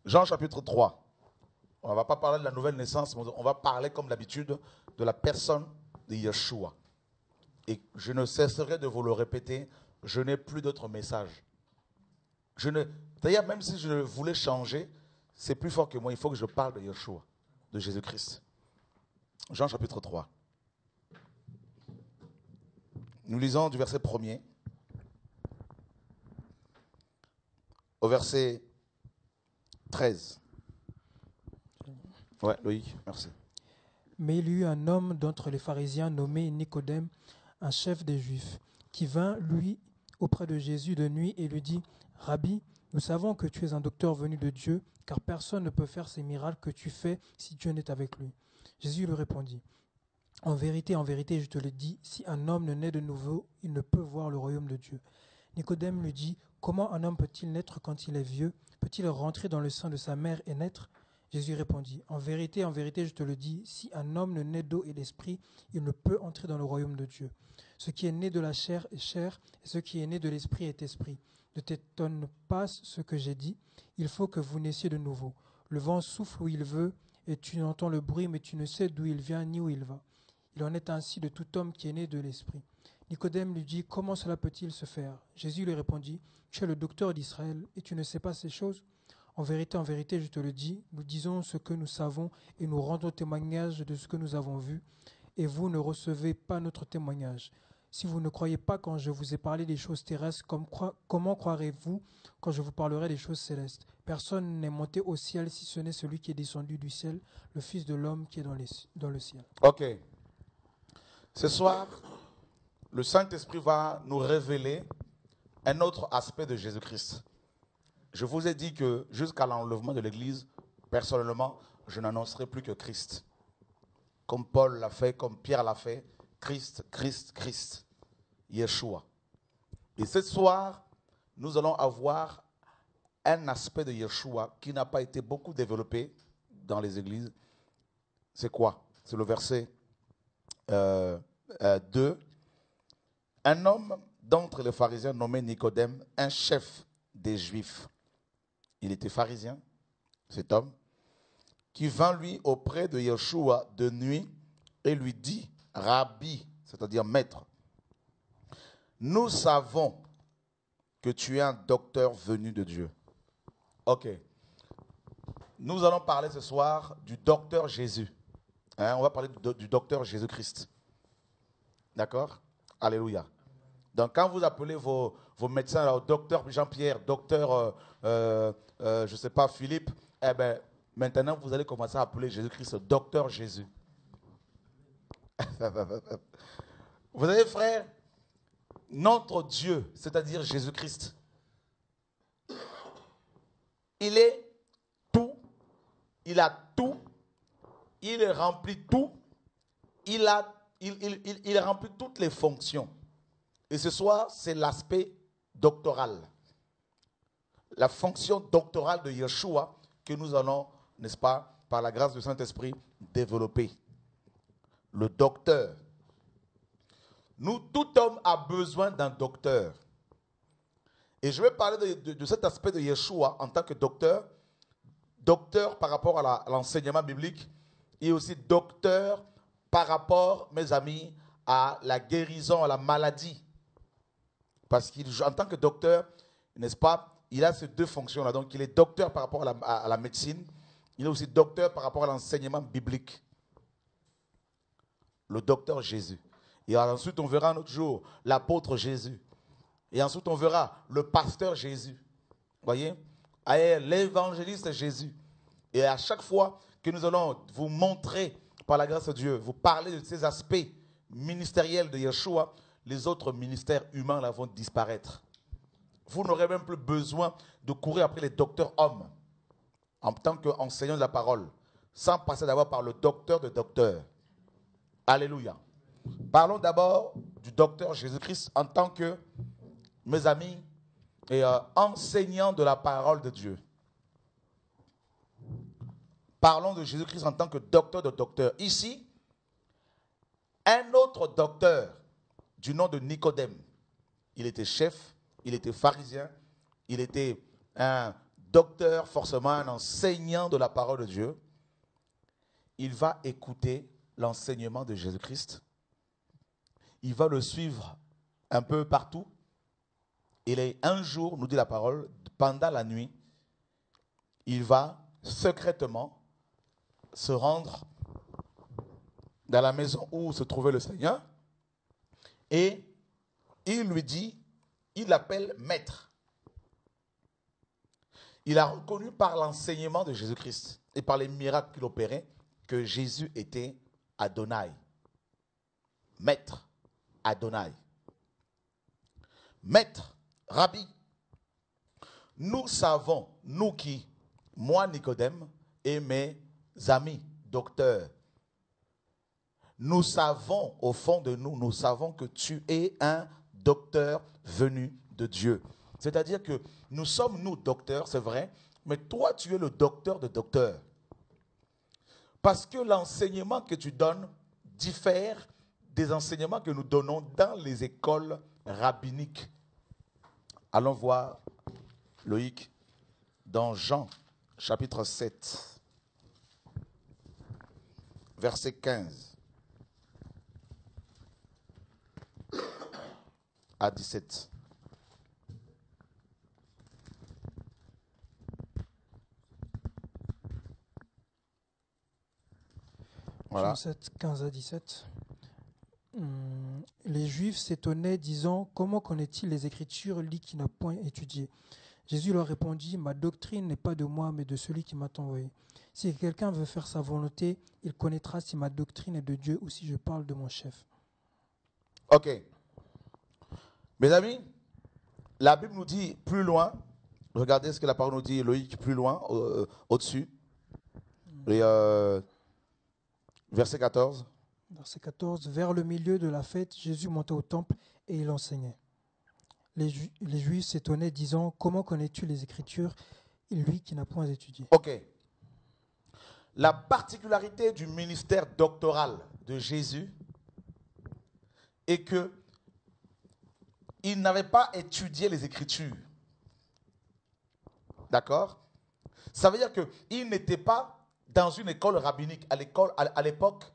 Jean chapitre 3. On ne va pas parler de la nouvelle naissance, mais on va parler comme d'habitude de la personne de Yeshua. Et je ne cesserai de vous le répéter, je n'ai plus d'autre message. D'ailleurs, même si je voulais changer, c'est plus fort que moi. Il faut que je parle de Yeshua, de Jésus-Christ. Jean chapitre 3. Nous lisons du verset 1er au verset 13. Ouais, Loïc, merci. Mais il y eut un homme d'entre les pharisiens nommé Nicodème, un chef des Juifs, qui vint, lui, auprès de Jésus de nuit et lui dit, « Rabbi, nous savons que tu es un docteur venu de Dieu, car personne ne peut faire ces miracles que tu fais si Dieu n'est avec lui. » Jésus lui répondit, « en vérité, je te le dis, si un homme ne naît de nouveau, il ne peut voir le royaume de Dieu. » Nicodème lui dit, « Comment un homme peut-il naître quand il est vieux? Peut-il rentrer dans le sein de sa mère et naître ?» Jésus répondit, en vérité, je te le dis, si un homme ne naît d'eau et d'esprit, il ne peut entrer dans le royaume de Dieu. Ce qui est né de la chair est chair, et ce qui est né de l'esprit est esprit. Ne t'étonne pas ce que j'ai dit, il faut que vous naissiez de nouveau. Le vent souffle où il veut, et tu entends le bruit, mais tu ne sais d'où il vient ni où il va. Il en est ainsi de tout homme qui est né de l'esprit. Nicodème lui dit, comment cela peut-il se faire? Jésus lui répondit, tu es le docteur d'Israël, et tu ne sais pas ces choses? En vérité, je te le dis, nous disons ce que nous savons et nous rendons témoignage de ce que nous avons vu, et vous ne recevez pas notre témoignage. Si vous ne croyez pas quand je vous ai parlé des choses terrestres, comment croirez-vous quand je vous parlerai des choses célestes? Personne n'est monté au ciel si ce n'est celui qui est descendu du ciel, le Fils de l'homme qui est dans le ciel. Ok. Ce soir, le Saint-Esprit va nous révéler un autre aspect de Jésus-Christ. Je vous ai dit que jusqu'à l'enlèvement de l'Église, personnellement, je n'annoncerai plus que Christ. Comme Paul l'a fait, comme Pierre l'a fait, Christ, Christ, Christ, Yeshua. Et ce soir, nous allons avoir un aspect de Yeshua qui n'a pas été beaucoup développé dans les églises. C'est quoi? C'est le verset 2. Un homme d'entre les pharisiens nommé Nicodème, un chef des Juifs. Il était pharisien, cet homme, qui vint lui auprès de Yeshua de nuit et lui dit, Rabbi, c'est-à-dire maître, nous savons que tu es un docteur venu de Dieu. Ok. Nous allons parler ce soir du docteur Jésus. On va parler du docteur Jésus-Christ. D'accord? Alléluia. Donc quand vous appelez vos médecins, alors, docteur Jean-Pierre, docteur, je ne sais pas, Philippe, eh bien, maintenant vous allez commencer à appeler Jésus-Christ docteur Jésus. Vous savez, frère, notre Dieu, c'est-à-dire Jésus-Christ, il est tout, il a tout, il remplit tout, il remplit toutes les fonctions. Et ce soir, c'est l'aspect doctoral. La fonction doctorale de Yeshua que nous allons, n'est-ce pas, par la grâce du Saint-Esprit, développer. Le docteur. Tout homme a besoin d'un docteur. Et je vais parler de cet aspect de Yeshua en tant que docteur. Docteur par rapport à l'enseignement biblique et aussi docteur par rapport, mes amis, à la guérison, à la maladie. Parce qu'en tant que docteur, n'est-ce pas, il a ces deux fonctions-là. Donc, il est docteur par rapport à la médecine. Il est aussi docteur par rapport à l'enseignement biblique. Le docteur Jésus. Et ensuite, on verra un autre jour l'apôtre Jésus. Et ensuite, on verra le pasteur Jésus. Vous voyez? L'évangéliste Jésus. Et à chaque fois que nous allons vous montrer, par la grâce de Dieu, vous parler de ces aspects ministériels de Yeshua, les autres ministères humains là vont disparaître. Vous n'aurez même plus besoin de courir après les docteurs hommes en tant qu'enseignant de la parole, sans passer d'abord par le docteur de docteurs. Alléluia. Parlons d'abord du docteur Jésus-Christ en tant que, mes amis, enseignant de la parole de Dieu. Parlons de Jésus-Christ en tant que docteur de docteurs. Ici, un autre docteur du nom de Nicodème. Il était chef, il était pharisien, il était un docteur, forcément un enseignant de la parole de Dieu, il va écouter l'enseignement de Jésus-Christ. Il va le suivre un peu partout. Et un jour, nous dit la parole, pendant la nuit, il va secrètement se rendre dans la maison où se trouvait le Seigneur. Et il lui dit, il l'appelle maître. Il a reconnu par l'enseignement de Jésus-Christ et par les miracles qu'il opérait que Jésus était Adonai. Maître, Adonai. Maître, Rabbi. Nous savons, nous qui, moi Nicodème et mes amis, docteurs, nous savons au fond de nous, nous savons que tu es un docteur venu de Dieu. C'est-à-dire que nous sommes, nous, docteurs, c'est vrai, mais toi, tu es le docteur de docteurs. Parce que l'enseignement que tu donnes diffère des enseignements que nous donnons dans les écoles rabbiniques. Allons voir, Loïc, dans Jean, chapitre 7, verset 15 à 17. Voilà. Jean 7, 15 à 17. Les Juifs s'étonnaient, disant, « Comment connaît-il les Écritures, lui qui n'a point étudié ?» Jésus leur répondit, « Ma doctrine n'est pas de moi, mais de celui qui m'a envoyé. Si quelqu'un veut faire sa volonté, il connaîtra si ma doctrine est de Dieu ou si je parle de mon chef. » Ok. Mes amis, la Bible nous dit plus loin, regardez ce que la parole nous dit, Loïc, plus loin, au-dessus. Et verset 14. Verset 14. Vers le milieu de la fête, Jésus monta au temple et il enseignait. Les Juifs s'étonnaient, disant, « Comment connais-tu les Écritures, lui qui n'a point étudié ?» Ok. La particularité du ministère doctoral de Jésus est que il n'avait pas étudié les Écritures. D'accord? Ça veut dire qu'il n'était pas dans une école rabbinique. À l'époque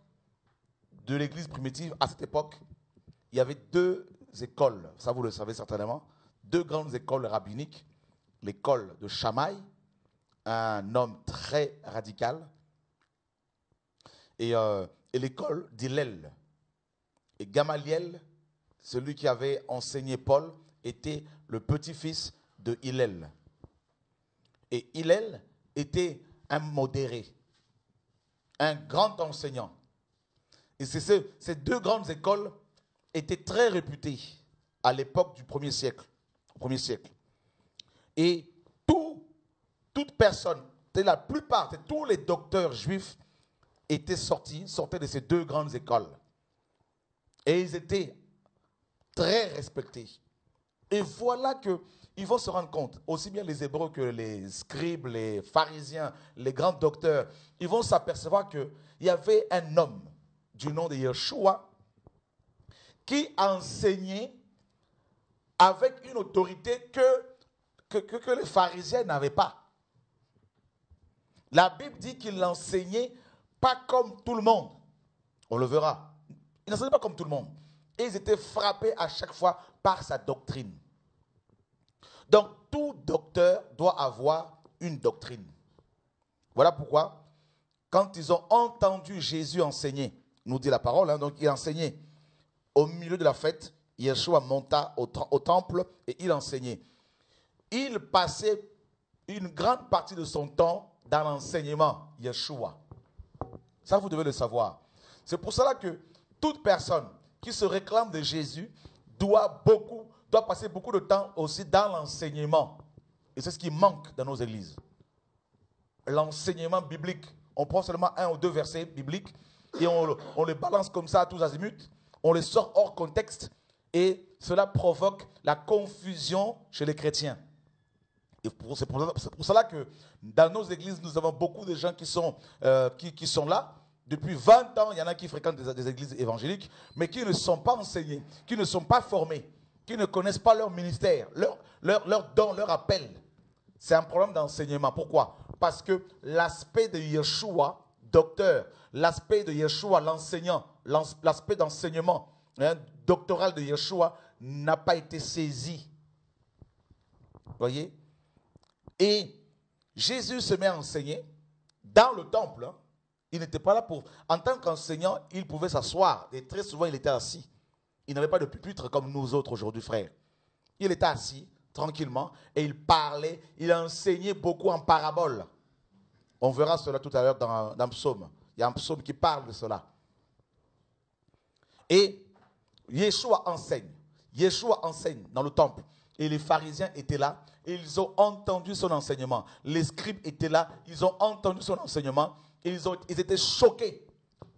de l'Église primitive, à cette époque, il y avait deux écoles, ça vous le savez certainement, deux grandes écoles rabbiniques. L'école de Shammai, un homme très radical, et l'école d'Hillel. Et Gamaliel, celui qui avait enseigné Paul, était le petit-fils de Hillel. Et Hillel était un modéré, un grand enseignant. Et ces deux grandes écoles étaient très réputées à l'époque du premier siècle. Et toute personne, la plupart, tous les docteurs juifs sortaient de ces deux grandes écoles. Et ils étaient très respectés. Et voilà qu'ils vont se rendre compte, aussi bien les Hébreux que les scribes, les pharisiens, les grands docteurs, ils vont s'apercevoir qu'il y avait un homme du nom de Yeshua qui enseignait avec une autorité que les pharisiens n'avaient pas. La Bible dit qu'il n'enseignait pas comme tout le monde. On le verra. Il n'enseignait pas comme tout le monde. Et ils étaient frappés à chaque fois par sa doctrine. Donc, tout docteur doit avoir une doctrine. Voilà pourquoi, quand ils ont entendu Jésus enseigner, nous dit la parole, donc il enseignait au milieu de la fête, Yeshua monta au temple et il enseignait. Il passait une grande partie de son temps dans l'enseignement, Yeshua. Ça, vous devez le savoir. C'est pour cela que toute personne qui se réclame de Jésus doit passer beaucoup de temps aussi dans l'enseignement. Et c'est ce qui manque dans nos églises. L'enseignement biblique. On prend seulement un ou deux versets bibliques et on les balance comme ça à tous azimuts. On les sort hors contexte et cela provoque la confusion chez les chrétiens. Et c'est pour cela que dans nos églises, nous avons beaucoup de gens qui sont là. Depuis 20 ans, il y en a qui fréquentent des églises évangéliques, mais qui ne sont pas enseignés, qui ne sont pas formés, qui ne connaissent pas leur ministère, leur don, leur appel. C'est un problème d'enseignement. Pourquoi? Parce que l'aspect de Yeshua, docteur, l'aspect de Yeshua, l'enseignant, l'aspect d'enseignement doctoral de Yeshua n'a pas été saisi. Voyez? Et Jésus se met à enseigner dans le temple. Il n'était pas là pour... En tant qu'enseignant, il pouvait s'asseoir. Et très souvent, il était assis. Il n'avait pas de pupitre comme nous autres aujourd'hui, frères. Il était assis, tranquillement, et il parlait. Il enseignait beaucoup en parabole. On verra cela tout à l'heure dans un psaume. Il y a un psaume qui parle de cela. Et Yeshua enseigne. Yeshua enseigne dans le temple. Et les pharisiens étaient là. Et ils ont entendu son enseignement. Les scribes étaient là. Ils ont entendu son enseignement. Et ils étaient choqués.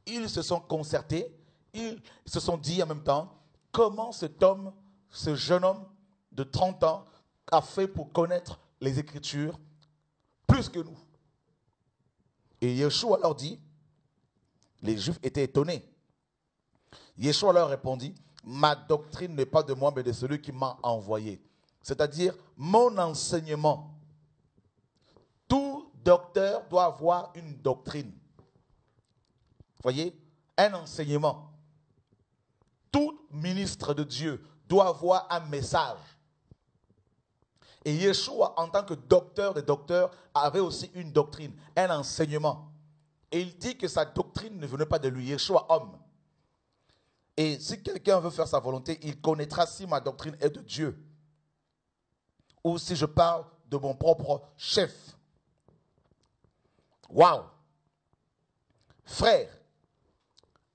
Ils se sont concertés. Ils se sont dit en même temps, comment cet homme, ce jeune homme de 30 ans, a fait pour connaître les Écritures plus que nous. Et Yeshua leur dit, les Juifs étaient étonnés. Yeshua leur répondit, ma doctrine n'est pas de moi, mais de celui qui m'a envoyé. C'est-à-dire, mon enseignement. Tout docteur doit avoir une doctrine. Voyez, un enseignement. Tout ministre de Dieu doit avoir un message. Et Yeshua, en tant que docteur des docteurs, avait aussi une doctrine, un enseignement. Et il dit que sa doctrine ne venait pas de lui, Yeshua homme. Et si quelqu'un veut faire sa volonté, il connaîtra si ma doctrine est de Dieu. Ou si je parle de mon propre chef. Waouh! Frère,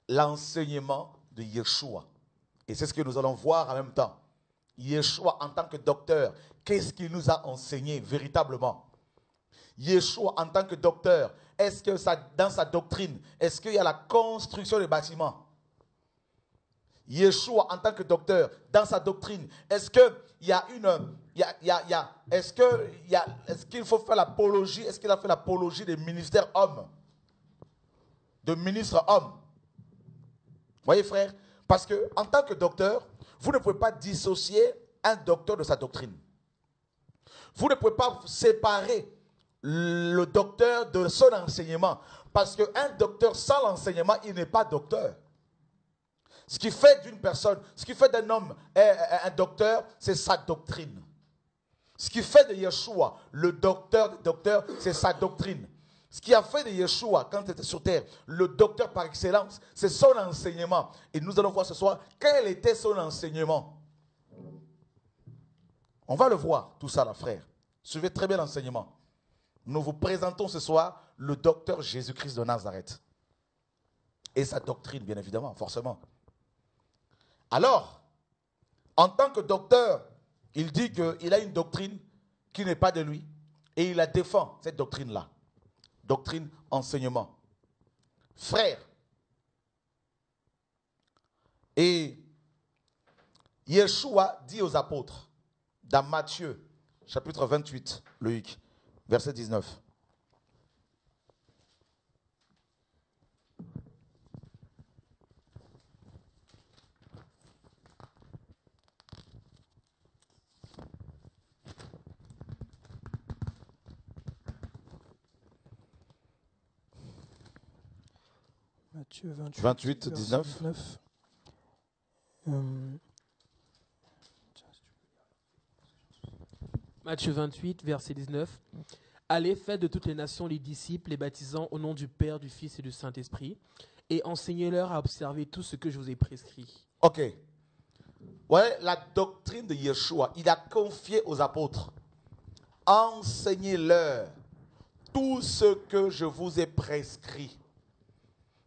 l'enseignement de Yeshua. Et c'est ce que nous allons voir en même temps. Yeshua en tant que docteur, qu'est-ce qu'il nous a enseigné véritablement? Yeshua en tant que docteur, est-ce que dans sa doctrine, est-ce qu'il y a la construction des bâtiments? Yeshua en tant que docteur, dans sa doctrine, est-ce qu'il y a est-ce qu'il faut faire l'apologie, est-ce qu'il a fait l'apologie des ministères hommes? De ministres hommes? Voyez frère, parce que en tant que docteur, vous ne pouvez pas dissocier un docteur de sa doctrine. Vous ne pouvez pas séparer le docteur de son enseignement. Parce qu'un docteur sans l'enseignement, il n'est pas docteur. Ce qui fait d'une personne, ce qui fait d'un homme un docteur, c'est sa doctrine. Ce qui fait de Yeshua le docteur des docteurs, c'est sa doctrine. Ce qui a fait de Yeshua, quand il était sur terre, le docteur par excellence, c'est son enseignement. Et nous allons voir ce soir quel était son enseignement. On va le voir, tout ça là, frère. Suivez très bien l'enseignement. Nous vous présentons ce soir le docteur Jésus-Christ de Nazareth. Et sa doctrine, bien évidemment, forcément. Alors, en tant que docteur, il dit qu'il a une doctrine qui n'est pas de lui. Et il la défend, cette doctrine-là. Doctrine, enseignement. Frère. Et Yeshua dit aux apôtres, dans Matthieu, chapitre 28, Loïc, verset 19. Matthieu 28, 28, 19. Matthieu 28, verset 19. Allez, faites de toutes les nations les disciples, les baptisant au nom du Père, du Fils et du Saint-Esprit, et enseignez-leur à observer tout ce que je vous ai prescrit. Ok. Ouais, la doctrine de Yeshua, il a confié aux apôtres. Enseignez-leur tout ce que je vous ai prescrit.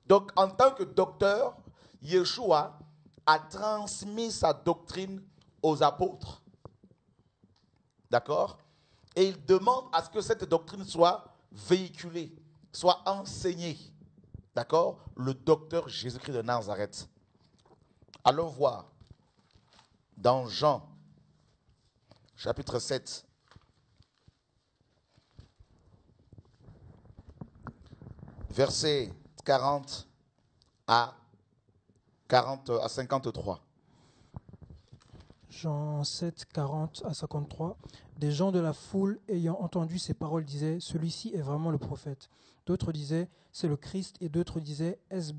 Donc, en tant que docteur, Yeshua a transmis sa doctrine aux apôtres. D'accord? Et il demande à ce que cette doctrine soit véhiculée, soit enseignée. D'accord? Le docteur Jésus-Christ de Nazareth. Allons voir dans Jean, chapitre 7. Verset 40 à 53. Jean 7, 40 à 53. Des gens de la foule ayant entendu ces paroles disaient « Celui-ci est vraiment le prophète ». D'autres disaient « C'est le Christ » et d'autres disaient « Est-ce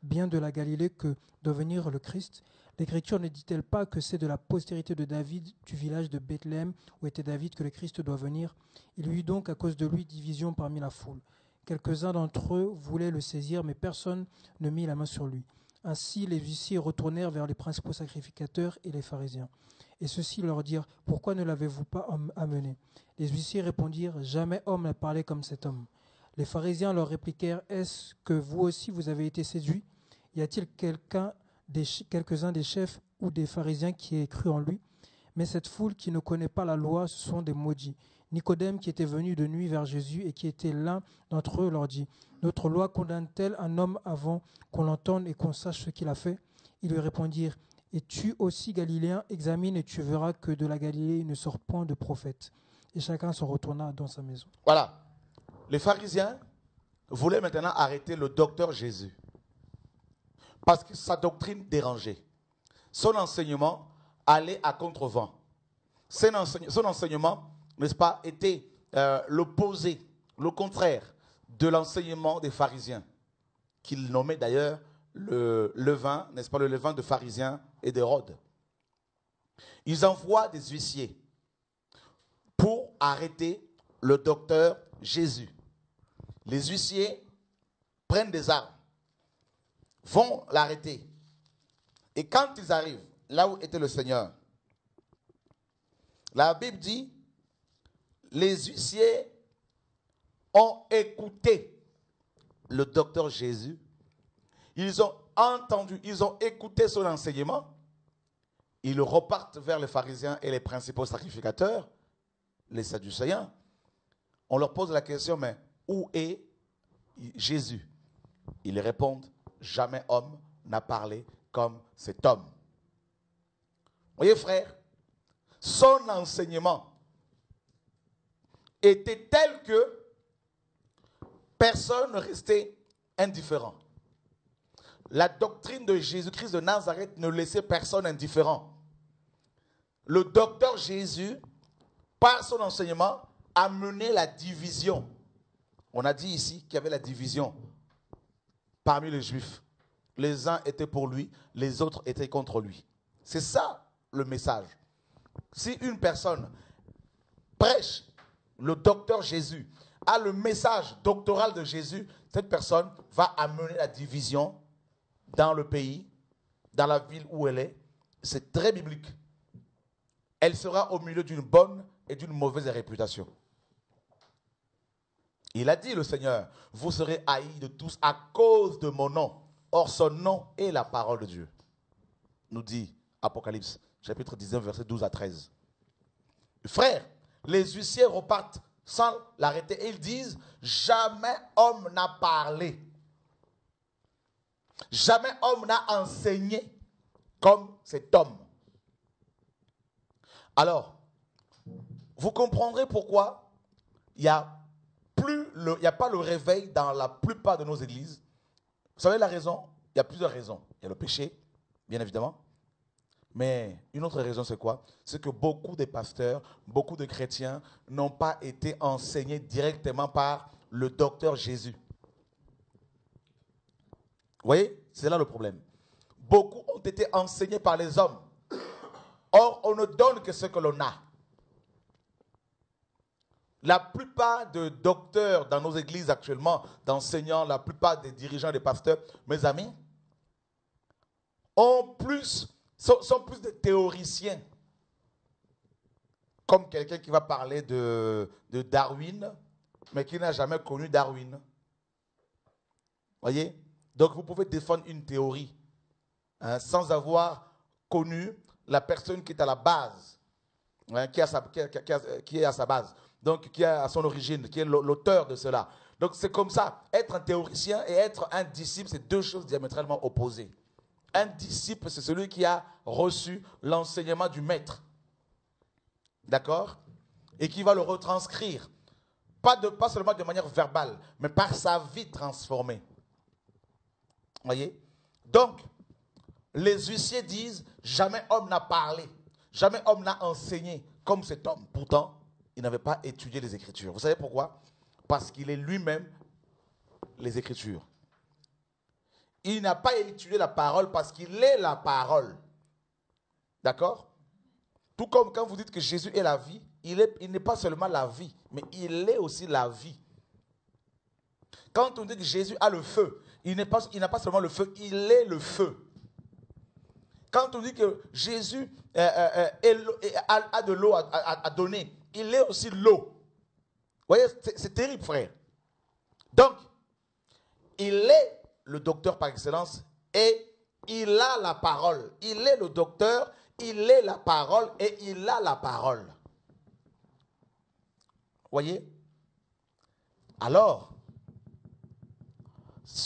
bien de la Galilée que doit venir le Christ ?» L'Écriture ne dit-elle pas que c'est de la postérité de David, du village de Bethléem, où était David, que le Christ doit venir? Il y eut donc à cause de lui division parmi la foule. Quelques-uns d'entre eux voulaient le saisir, mais personne ne mit la main sur lui. Ainsi les huissiers retournèrent vers les principaux sacrificateurs et les pharisiens. Et ceux-ci leur dirent « Pourquoi ne l'avez-vous pas amené ?» Les huissiers répondirent « Jamais homme n'a parlé comme cet homme. » Les pharisiens leur répliquèrent « Est-ce que vous aussi vous avez été séduits? Y a-t-il quelques-uns des chefs ou des pharisiens qui aient cru en lui? Mais cette foule qui ne connaît pas la loi, ce sont des maudits. » Nicodème, qui était venu de nuit vers Jésus et qui était l'un d'entre eux, leur dit « Notre loi condamne-t-elle un homme avant qu'on l'entende et qu'on sache ce qu'il a fait ?» Ils lui répondirent « Es-tu aussi galiléen? Examine et tu verras que de la Galilée il ne sort point de prophète. » Et chacun s'en retourna dans sa maison. Voilà. Les pharisiens voulaient maintenant arrêter le docteur Jésus. Parce que sa doctrine dérangeait. Son enseignement allait à contre-vent. Son enseignement, n'est-ce pas, était l'opposé, le contraire de l'enseignement des pharisiens, qu'ils nommaient d'ailleurs le levain, n'est-ce pas, le levain de pharisiens et d'Hérode. Ils envoient des huissiers pour arrêter le docteur Jésus. Les huissiers prennent des armes, vont l'arrêter. Et quand ils arrivent là où était le Seigneur, la Bible dit, les huissiers ont écouté le docteur Jésus. Ils ont entendu, ils ont écouté son enseignement. Ils repartent vers les pharisiens et les principaux sacrificateurs, les sadducéens. On leur pose la question, mais où est Jésus? Ils répondent, jamais homme n'a parlé comme cet homme. Voyez frère, son enseignement était tel que personne ne restait indifférent. La doctrine de Jésus-Christ de Nazareth ne laissait personne indifférent. Le docteur Jésus, par son enseignement, a mené la division. On a dit ici qu'il y avait la division parmi les Juifs. Les uns étaient pour lui, les autres étaient contre lui. C'est ça le message. Si une personne prêche le docteur Jésus, a le message doctoral de Jésus, cette personne va amener la division dans le pays, dans la ville où elle est. C'est très biblique. Elle sera au milieu d'une bonne et d'une mauvaise réputation. Il a dit, le Seigneur, vous serez haïs de tous à cause de mon nom. Or, son nom est la parole de Dieu. Nous dit Apocalypse, chapitre 19, versets 12 à 13. Frère, les huissiers repartent sans l'arrêter et ils disent, jamais homme n'a parlé. Jamais homme n'a enseigné comme cet homme. Alors, vous comprendrez pourquoi il n'y a pas le réveil dans la plupart de nos églises. Vous savez la raison? Il y a plusieurs raisons. Il y a le péché, bien évidemment. Mais une autre raison, c'est quoi? C'est que beaucoup de pasteurs, beaucoup de chrétiens n'ont pas été enseignés directement par le docteur Jésus. Vous voyez? C'est là le problème. Beaucoup ont été enseignés par les hommes. Or, on ne donne que ce que l'on a. La plupart des docteurs dans nos églises actuellement, d'enseignants, la plupart des dirigeants, des pasteurs, mes amis, sont plus des théoriciens. Comme quelqu'un qui va parler de Darwin, mais qui n'a jamais connu Darwin. Voyez? Donc vous pouvez défendre une théorie sans avoir connu la personne qui est à la base, qui est à sa base. Donc, qui est à son origine, qui est l'auteur de cela. Donc, c'est comme ça. Être un théoricien et être un disciple, c'est deux choses diamétralement opposées. Un disciple, c'est celui qui a reçu l'enseignement du maître. D'accord? Et qui va le retranscrire. Pas seulement de manière verbale, mais par sa vie transformée. Voyez? Donc, les huissiers disent, jamais homme n'a parlé, jamais homme n'a enseigné comme cet homme. Pourtant, il n'avait pas étudié les Écritures. Vous savez pourquoi? Parce qu'il est lui-même les Écritures. Il n'a pas étudié la parole parce qu'il est la parole. D'accord? Tout comme quand vous dites que Jésus est la vie, il n'est pas seulement la vie, mais il est aussi la vie. Quand on dit que Jésus a le feu, il n'a pas seulement le feu, il est le feu. Quand on dit que Jésus a de l'eau à donner, il est aussi l'eau. Vous voyez, c'est terrible, frère. Donc, il est le docteur par excellence et il a la parole. Il est le docteur, il est la parole et il a la parole. Voyez? Alors,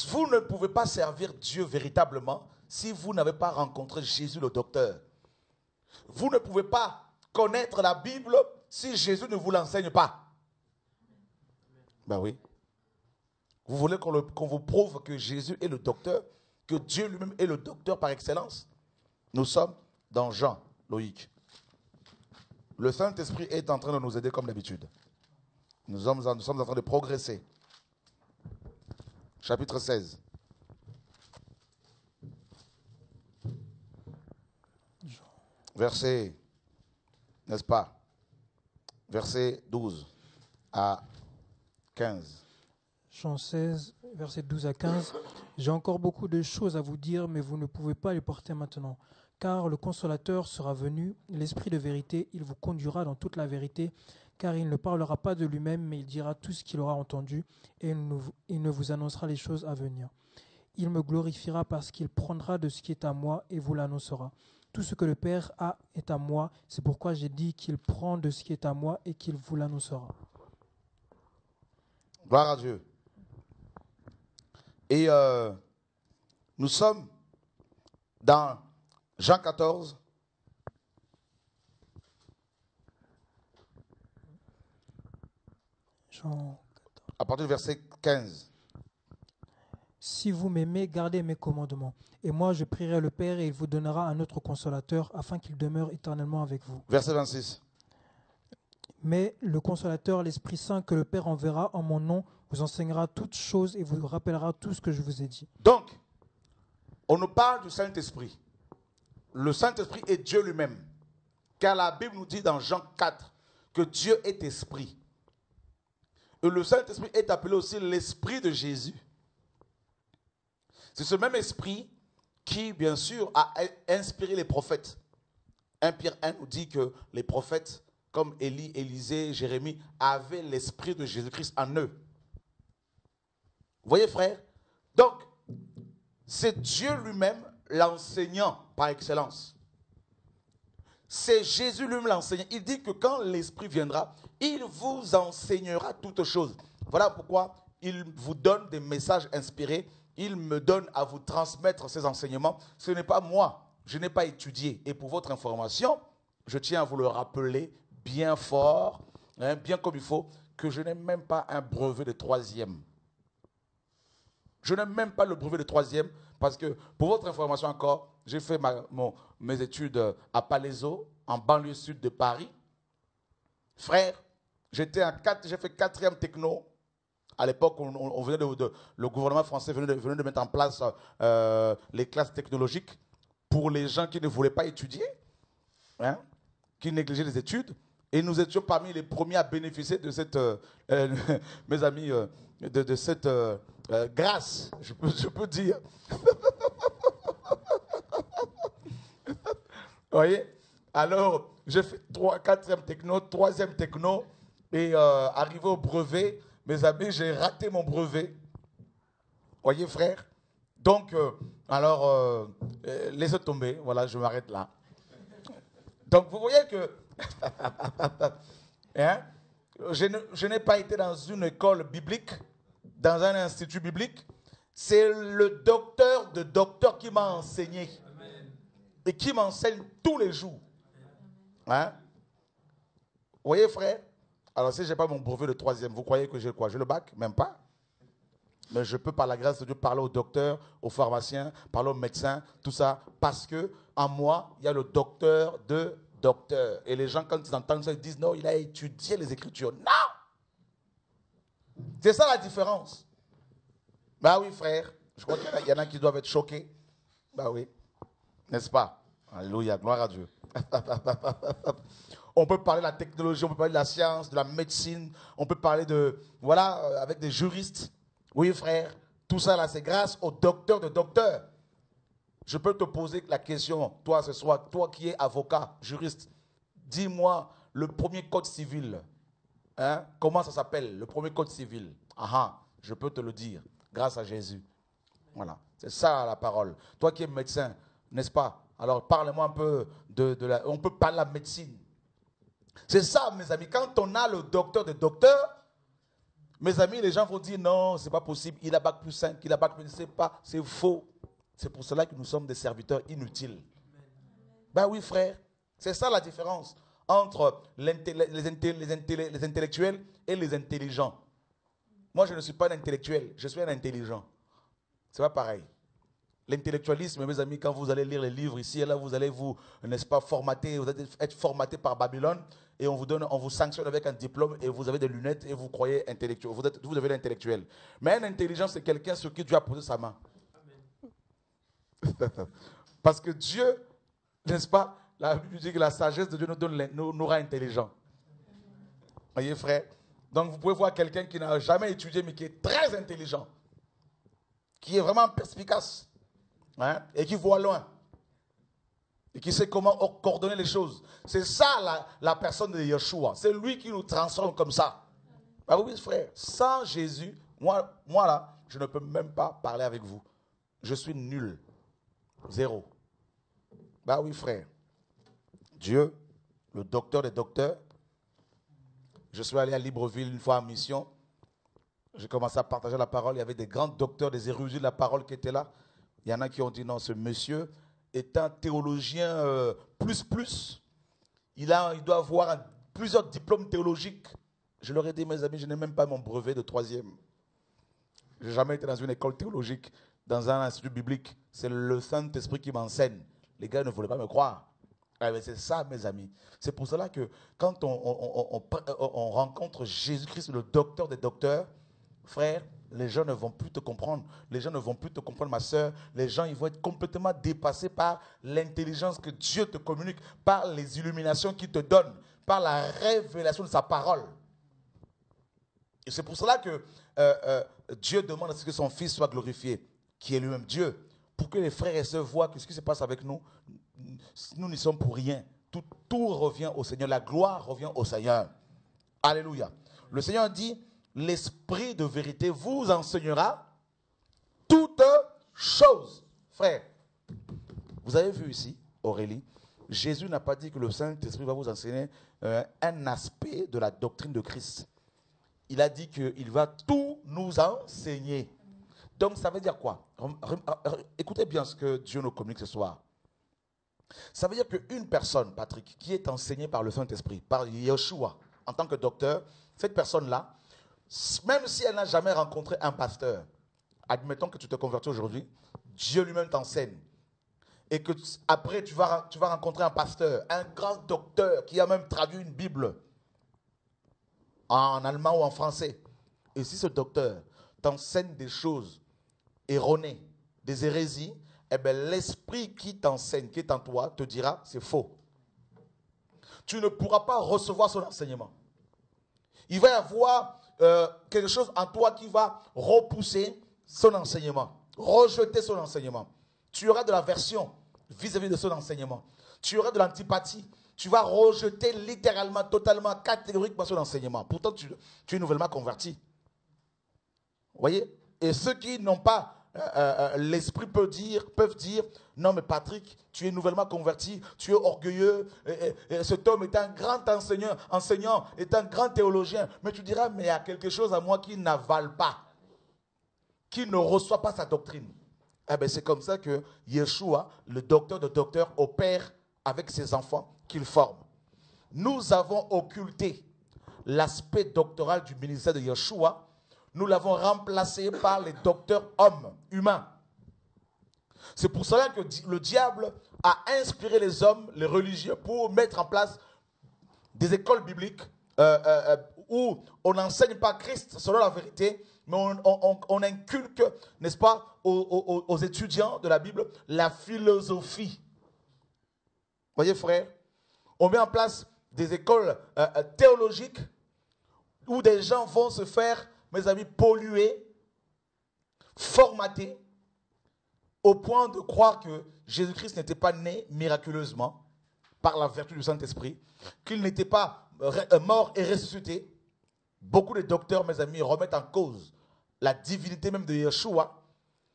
vous ne pouvez pas servir Dieu véritablement si vous n'avez pas rencontré Jésus le docteur. Vous ne pouvez pas connaître la Bible si Jésus ne vous l'enseigne pas. Ben oui. Vous voulez qu'on vous prouve que Jésus est le docteur, que Dieu lui-même est le docteur par excellence? Nous sommes dans Jean, Loïc. Le Saint-Esprit est en train de nous aider comme d'habitude. Nous sommes en train de progresser. Chapitre 16. Verset, n'est-ce pas? Verset 12 à 15. Jean 16, versets 12 à 15. J'ai encore beaucoup de choses à vous dire, mais vous ne pouvez pas les porter maintenant. Car le Consolateur sera venu, l'Esprit de vérité, il vous conduira dans toute la vérité, car il ne parlera pas de lui-même, mais il dira tout ce qu'il aura entendu, et il ne vous annoncera les choses à venir. Il me glorifiera parce qu'il prendra de ce qui est à moi et vous l'annoncera. Tout ce que le Père a est à moi, c'est pourquoi j'ai dit qu'il prend de ce qui est à moi et qu'il vous l'annoncera. Gloire à Dieu. Et nous sommes dans Jean 14. À partir du verset 15. Si vous m'aimez, gardez mes commandements. Et moi, je prierai le Père et il vous donnera un autre consolateur afin qu'il demeure éternellement avec vous. Verset 26. Mais le consolateur, l'Esprit Saint que le Père enverra en mon nom, vous enseignera toutes choses et vous rappellera tout ce que je vous ai dit. Donc, on nous parle du Saint-Esprit. Le Saint-Esprit est Dieu lui-même. Car la Bible nous dit dans Jean 4 que Dieu est esprit. Et le Saint-Esprit est appelé aussi l'Esprit de Jésus. C'est ce même esprit qui, bien sûr, a inspiré les prophètes. 1 Pierre 1 nous dit que les prophètes, comme Élie, Élisée, Jérémie, avaient l'esprit de Jésus-Christ en eux. Vous voyez, frère? Donc, c'est Dieu lui-même l'enseignant par excellence. C'est Jésus lui-même l'enseignant. Il dit que quand l'Esprit viendra, il vous enseignera toutes choses. Voilà pourquoi il vous donne des messages inspirés. Il me donne à vous transmettre ces enseignements. Ce n'est pas moi. Je n'ai pas étudié. Et pour votre information, je tiens à vous le rappeler bien fort, bien comme il faut, que je n'ai même pas un brevet de 3e. Je n'ai même pas le brevet de 3e parce que, pour votre information encore, j'ai fait mes études à Palaiseau, en banlieue sud de Paris. Frère, j'ai fait 4e techno. À l'époque, on venait le gouvernement français venait de mettre en place les classes technologiques pour les gens qui ne voulaient pas étudier, qui négligeaient les études. Et nous étions parmi les premiers à bénéficier de cette, mes amis, de cette grâce, je peux dire. Vous voyez? Alors, j'ai fait 4e techno, 3e techno, et arrivé au brevet, mes amis, j'ai raté mon brevet. Voyez, frère? Donc, laissez tomber. Voilà, je m'arrête là. Donc, vous voyez que je n'ai pas été dans une école biblique, dans un institut biblique. C'est le docteur de docteurs qui m'a enseigné. Amen. Et qui m'enseigne tous les jours. Vous voyez, frère? Alors, si je n'ai pas mon brevet de 3e, vous croyez que j'ai quoi? J'ai le bac? Même pas. mais je peux par la grâce de Dieu parler au docteur, au pharmacien, parler au médecin, tout ça, parce que en moi, il y a le docteur de docteur. Et les gens, quand ils entendent ça, ils disent non, il a étudié les Écritures. Non! C'est ça la différence. Bah oui, frère. Je crois qu'il y en a qui doivent être choqués. Bah oui. N'est-ce pas? Alléluia, gloire à Dieu. On peut parler de la technologie, on peut parler de la science, de la médecine, on peut parler de, voilà, avec des juristes. Oui, frère, tout ça là, c'est grâce au docteur de docteur. Je peux te poser la question, toi ce soir, toi qui es avocat, juriste, dis-moi le premier code civil. Hein? Comment ça s'appelle, le premier code civil? Je peux te le dire, grâce à Jésus. Voilà, c'est ça la parole. Toi qui es médecin, n'est-ce pas? Alors parle-moi un peu de la... On peut parler de la médecine. C'est ça, mes amis. Quand on a le docteur de docteur, mes amis, les gens vont dire non, c'est pas possible. Il a bac plus 5, il a bac plus... C'est pas, c'est faux. C'est pour cela que nous sommes des serviteurs inutiles. Ben oui, frère. C'est ça la différence entre les intellectuels et les intelligents. Moi, je ne suis pas un intellectuel, je suis un intelligent. C'est pas pareil. L'intellectualisme, mes amis, quand vous allez lire les livres ici et là, vous allez vous, n'est-ce pas, formater, vous allez être formaté par Babylone et on vous sanctionne avec un diplôme et vous avez des lunettes et vous croyez intellectuel. Vous devenez intellectuel. Mais un intelligent, c'est quelqu'un sur qui Dieu a posé sa main. Parce que Dieu, n'est-ce pas, la Bible dit que la sagesse de Dieu nous rend intelligents. Voyez, frère? Donc vous pouvez voir quelqu'un qui n'a jamais étudié mais qui est très intelligent, qui est vraiment perspicace. Hein, et qui voit loin. Et qui sait comment coordonner les choses. C'est ça la personne de Yeshua. C'est lui qui nous transforme comme ça. Ah oui, frère. Sans Jésus, moi là, je ne peux même pas parler avec vous. Je suis nul. Zéro. Bah oui, frère. Dieu, le docteur des docteurs. Je suis allé à Libreville une fois en mission. J'ai commencé à partager la parole. Il y avait des grands docteurs, des érudits de la parole qui étaient là. Il y en a qui ont dit non, ce monsieur est un théologien plus. Il doit avoir plusieurs diplômes théologiques. Je leur ai dit, mes amis, je n'ai même pas mon brevet de 3e. Je n'ai jamais été dans une école théologique, dans un institut biblique. C'est le Saint-Esprit qui m'enseigne. Les gars ne voulaient pas me croire. C'est ça, mes amis. C'est pour cela que quand on rencontre Jésus-Christ, le docteur des docteurs, frère, les gens ne vont plus te comprendre. Les gens ne vont plus te comprendre, ma soeur. Les gens, ils vont être complètement dépassés par l'intelligence que Dieu te communique, par les illuminations qu'il te donne, par la révélation de sa parole. Et c'est pour cela que Dieu demande à ce que son Fils soit glorifié, qui est lui-même Dieu, pour que les frères et sœurs voient que ce qui se passe avec nous, nous n'y sommes pour rien. Tout revient au Seigneur. La gloire revient au Seigneur. Alléluia. Le Seigneur dit, l'Esprit de vérité vous enseignera toutes choses. Frère, vous avez vu ici, Aurélie, Jésus n'a pas dit que le Saint-Esprit va vous enseigner un aspect de la doctrine de Christ. Il a dit qu'il va tout nous enseigner. Donc ça veut dire quoi? Écoutez bien ce que Dieu nous communique ce soir. Ça veut dire qu'une personne, Patrick, qui est enseignée par le Saint-Esprit, par Yeshua, en tant que docteur, cette personne-là, même si elle n'a jamais rencontré un pasteur, admettons que tu te convertis aujourd'hui, Dieu lui-même t'enseigne. Et que après tu vas rencontrer un pasteur, un grand docteur qui a même traduit une Bible en allemand ou en français. Et si ce docteur t'enseigne des choses erronées, des hérésies, eh bien l'esprit qui t'enseigne, qui est en toi, te dira c'est faux. Tu ne pourras pas recevoir son enseignement. Il va y avoir quelque chose en toi qui va repousser son enseignement, rejeter son enseignement. Tu auras de l'aversion vis-à-vis de son enseignement. Tu auras de l'antipathie. Tu vas rejeter littéralement, totalement, catégoriquement son enseignement. Pourtant, tu es nouvellement converti. Vous voyez? Et ceux qui n'ont pas l'esprit peuvent dire, non mais Patrick, tu es nouvellement converti, tu es orgueilleux, et cet homme est un grand enseignant, est un grand théologien. Mais tu diras, mais il y a quelque chose à moi qui n'avale pas, qui ne reçoit pas sa doctrine. Eh bien, c'est comme ça que Yeshua, le docteur de docteurs, opère avec ses enfants qu'il forme. Nous avons occulté l'aspect doctoral du ministère de Yeshua. nous l'avons remplacé par les docteurs hommes, humains. C'est pour cela que le diable a inspiré les hommes, les religieux, pour mettre en place des écoles bibliques où on n'enseigne pas Christ selon la vérité, mais on inculque, n'est-ce pas, aux étudiants de la Bible, la philosophie. Voyez, frère, on met en place des écoles théologiques où des gens vont se faire, mes amis, polluer, formater, au point de croire que Jésus-Christ n'était pas né miraculeusement par la vertu du Saint-Esprit, qu'il n'était pas mort et ressuscité. Beaucoup de docteurs, mes amis, remettent en cause la divinité même de Yeshua,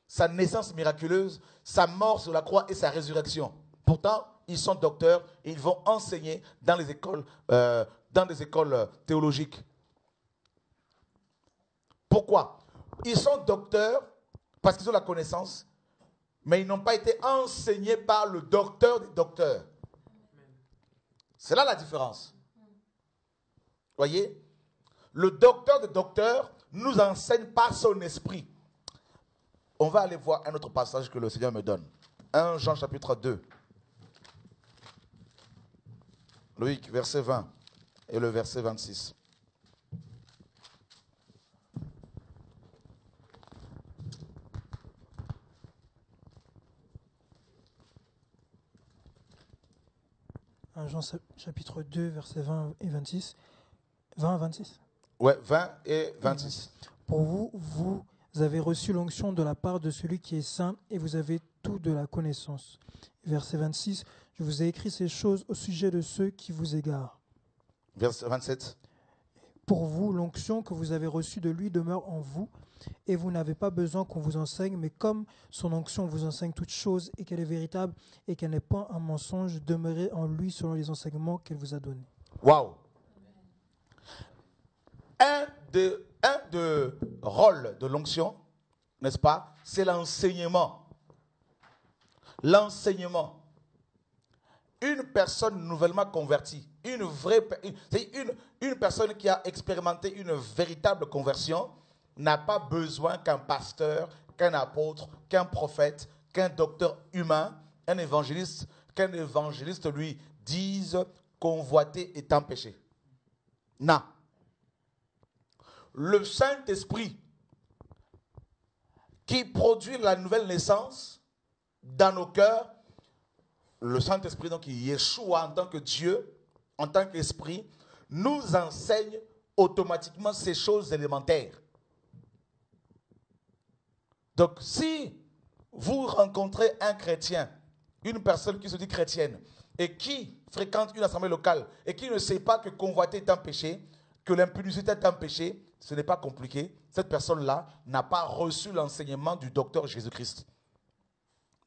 sa naissance miraculeuse, sa mort sur la croix et sa résurrection. Pourtant, ils sont docteurs et ils vont enseigner dans les écoles, théologiques. Pourquoi? Ils sont docteurs parce qu'ils ont la connaissance, mais ils n'ont pas été enseignés par le docteur des docteurs. C'est là la différence. Voyez? Le docteur des docteurs nous enseigne par son esprit. On va aller voir un autre passage que le Seigneur me donne. 1 Jean chapitre 2. Loïc, verset 20 et le verset 26. Jean chapitre 2, versets 20 et 26. 20 à 26. Ouais, 20 et 26. Pour vous, vous avez reçu l'onction de la part de celui qui est saint et vous avez tout de la connaissance. Verset 26. Je vous ai écrit ces choses au sujet de ceux qui vous égarent. Verset 27. Pour vous, l'onction que vous avez reçue de lui demeure en vous et vous n'avez pas besoin qu'on vous enseigne, mais comme son onction vous enseigne toutes choses et qu'elle est véritable et qu'elle n'est pas un mensonge, demeurez en lui selon les enseignements qu'elle vous a donnés. Waouh! Un des rôles de l'onction, n'est-ce pas, c'est l'enseignement. L'enseignement. Une personne nouvellement convertie, une personne qui a expérimenté une véritable conversion, n'a pas besoin qu'un pasteur, qu'un apôtre, qu'un prophète, qu'un docteur humain, qu'un évangéliste lui dise convoiter est un péché. Non. Le Saint-Esprit qui produit la nouvelle naissance dans nos cœurs, le Saint-Esprit, donc Yeshua en tant que Dieu, en tant qu'Esprit, nous enseigne automatiquement ces choses élémentaires. Donc, si vous rencontrez un chrétien, une personne qui se dit chrétienne, et qui fréquente une assemblée locale, et qui ne sait pas que convoiter est un péché, que l'impudicité est un péché, ce n'est pas compliqué. Cette personne-là n'a pas reçu l'enseignement du docteur Jésus-Christ.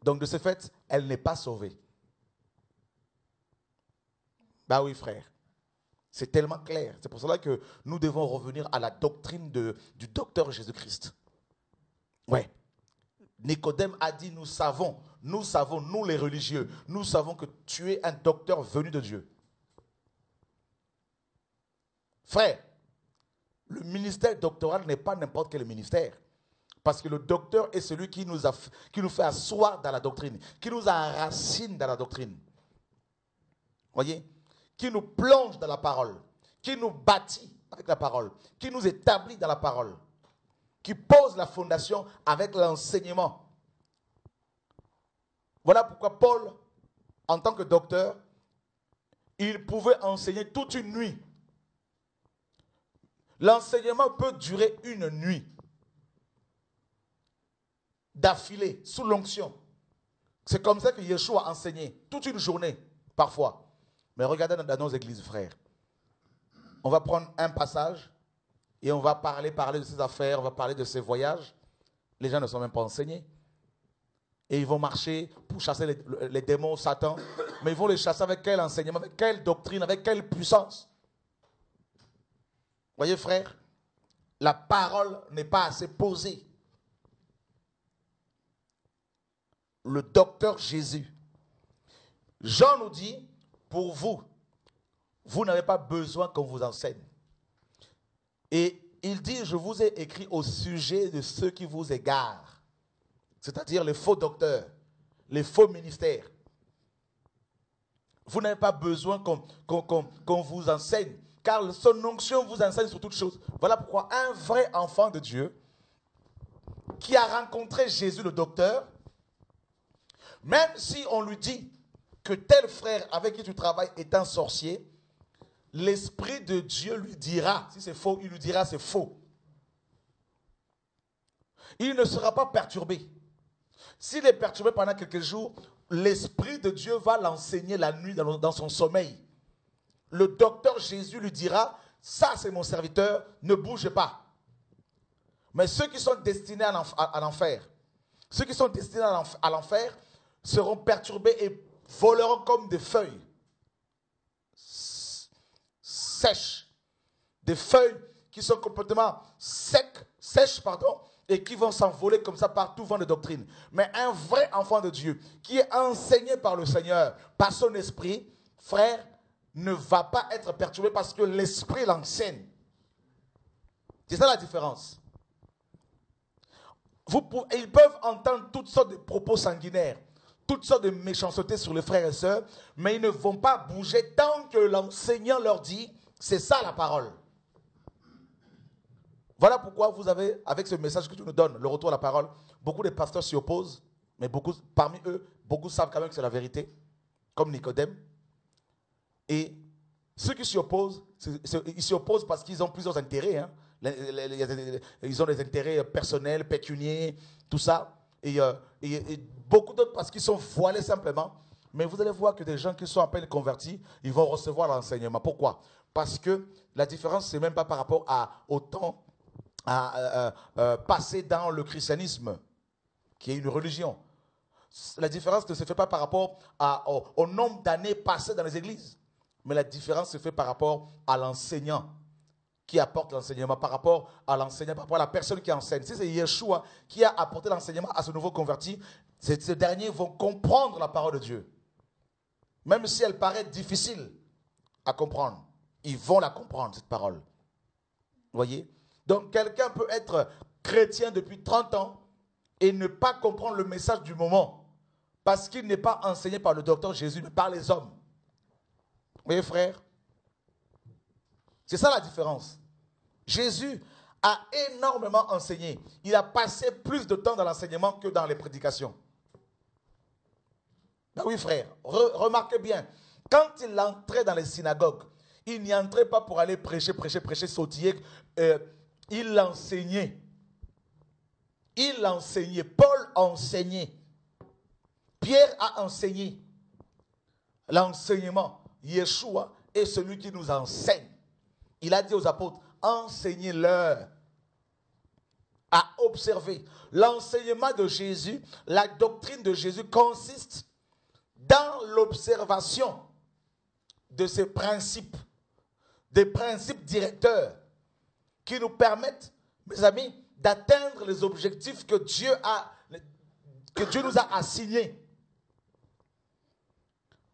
Donc, de ce fait, elle n'est pas sauvée. Bah oui, frère. C'est tellement clair. C'est pour cela que nous devons revenir à la doctrine du docteur Jésus-Christ. Ouais. Nicodème a dit, nous savons, nous les religieux, nous savons que tu es un docteur venu de Dieu. Frère, le ministère doctoral n'est pas n'importe quel ministère. Parce que le docteur est celui qui nous fait asseoir dans la doctrine, qui nous enracine dans la doctrine. Voyez? Qui nous plonge dans la parole, qui nous bâtit avec la parole, qui nous établit dans la parole, qui pose la fondation avec l'enseignement. Voilà pourquoi Paul, en tant que docteur, il pouvait enseigner toute une nuit. L'enseignement peut durer une nuit d'affilée, sous l'onction. C'est comme ça que Yeshua a enseigné, toute une journée, parfois. Mais regardez dans nos églises, frères. On va prendre un passage et on va parler de ses affaires, on va parler de ses voyages. Les gens ne sont même pas enseignés. Et ils vont marcher pour chasser les démons, Satan. Mais ils vont les chasser avec quel enseignement, avec quelle doctrine, avec quelle puissance? Voyez, frère, la parole n'est pas assez posée. Le docteur Jésus. Jean nous dit, pour vous, vous n'avez pas besoin qu'on vous enseigne. Et il dit, je vous ai écrit au sujet de ceux qui vous égarent. C'est-à-dire les faux docteurs, les faux ministères. Vous n'avez pas besoin qu'on vous enseigne, car son onction vous enseigne sur toutes choses. Voilà pourquoi un vrai enfant de Dieu, qui a rencontré Jésus le docteur, même si on lui dit que tel frère avec qui tu travailles est un sorcier, l'Esprit de Dieu lui dira, si c'est faux, il lui dira c'est faux. Il ne sera pas perturbé. S'il est perturbé pendant quelques jours, l'Esprit de Dieu va l'enseigner la nuit dans son sommeil. Le docteur Jésus lui dira, ça c'est mon serviteur, ne bouge pas. Mais ceux qui sont destinés à l'enfer, ceux qui sont destinés à l'enfer seront perturbés et voleront comme des feuilles sèches. Des feuilles qui sont complètement sèches, et qui vont s'envoler comme ça par tout vent de doctrine. Mais un vrai enfant de Dieu, qui est enseigné par le Seigneur, par son esprit, frère, ne va pas être perturbé parce que l'esprit l'enseigne. C'est ça la différence. Ils peuvent entendre toutes sortes de propos sanguinaires, toutes sortes de méchancetés sur les frères et sœurs, mais ils ne vont pas bouger tant que l'enseignant leur dit, c'est ça la parole. Voilà pourquoi vous avez, avec ce message que tu nous donnes, le retour à la parole, beaucoup de pasteurs s'y opposent, mais parmi eux, beaucoup savent quand même que c'est la vérité, comme Nicodème. Et ceux qui s'y opposent, ils s'y opposent parce qu'ils ont plusieurs intérêts. Hein. Ils ont des intérêts personnels, pécuniaires, tout ça. Et beaucoup d'autres parce qu'ils sont voilés simplement. Mais vous allez voir que des gens qui sont à peine convertis, ils vont recevoir l'enseignement. Pourquoi? Parce que la différence, ce n'est même pas par rapport au temps passé dans le christianisme, qui est une religion. La différence ne se fait pas par rapport au nombre d'années passées dans les églises. Mais la différence se fait par rapport à l'enseignant qui apporte l'enseignement, par rapport à l'enseignant, par rapport à la personne qui enseigne. Si c'est Yeshua qui a apporté l'enseignement à ce nouveau converti, ces derniers vont comprendre la parole de Dieu. Même si elle paraît difficile à comprendre, ils vont la comprendre, cette parole. Vous voyez? Donc quelqu'un peut être chrétien depuis 30 ans et ne pas comprendre le message du moment parce qu'il n'est pas enseigné par le docteur Jésus, mais par les hommes. Vous voyez, frère? C'est ça la différence. Jésus a énormément enseigné. Il a passé plus de temps dans l'enseignement que dans les prédications. Ben oui, frère. Remarquez bien. Quand il entrait dans les synagogues, il n'y entrait pas pour aller prêcher, sautiller. Il enseignait. Il enseignait. Paul enseignait. Pierre a enseigné. L'enseignement. Yeshua est celui qui nous enseigne. Il a dit aux apôtres, enseignez-leur à observer. L'enseignement de Jésus, la doctrine de Jésus consiste dans l'observation de ces principes, des principes directeurs qui nous permettent, mes amis, d'atteindre les objectifs que Dieu nous a assignés.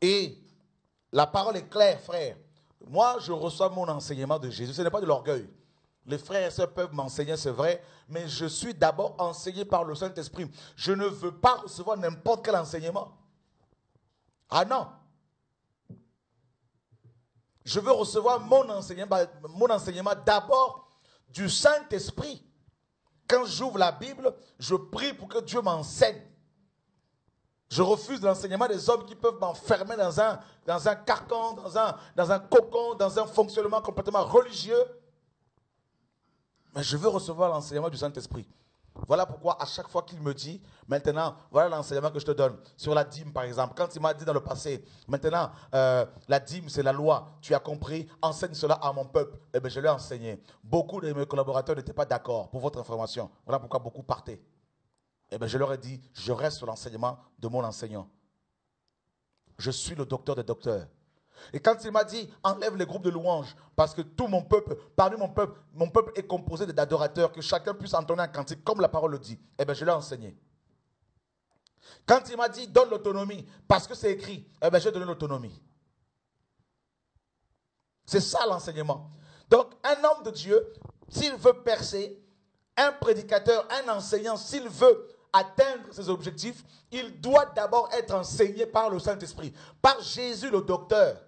Et la parole est claire, frère. Moi, je reçois mon enseignement de Jésus. Ce n'est pas de l'orgueil. Les frères et sœurs peuvent m'enseigner, c'est vrai, mais je suis d'abord enseigné par le Saint-Esprit. Je ne veux pas recevoir n'importe quel enseignement. Ah non. Je veux recevoir mon enseignement d'abord du Saint-Esprit. Quand j'ouvre la Bible, je prie pour que Dieu m'enseigne. Je refuse l'enseignement des hommes qui peuvent m'enfermer dans un carcan, dans un cocon, dans un fonctionnement complètement religieux. Mais je veux recevoir l'enseignement du Saint-Esprit. Voilà pourquoi à chaque fois qu'il me dit, maintenant, voilà l'enseignement que je te donne. Sur la dîme, par exemple. Quand il m'a dit dans le passé, maintenant, la dîme, c'est la loi. Tu as compris, enseigne cela à mon peuple. Eh bien, je l'ai enseigné. Beaucoup de mes collaborateurs n'étaient pas d'accord, pour votre information. Voilà pourquoi beaucoup partaient. Eh bien, je leur ai dit, je reste sur l'enseignement de mon enseignant. Je suis le docteur des docteurs. Et quand il m'a dit, enlève les groupes de louanges, parce que tout mon peuple, parmi mon peuple est composé d'adorateurs, que chacun puisse entonner un cantique, comme la parole le dit, eh bien, je l'ai enseigné. Quand il m'a dit, donne l'autonomie, parce que c'est écrit, eh bien, j'ai donné l'autonomie. C'est ça l'enseignement. Donc, un homme de Dieu s'il veut percer, un prédicateur, un enseignant, s'il veut atteindre ses objectifs, il doit d'abord être enseigné par le Saint-Esprit, par Jésus le docteur.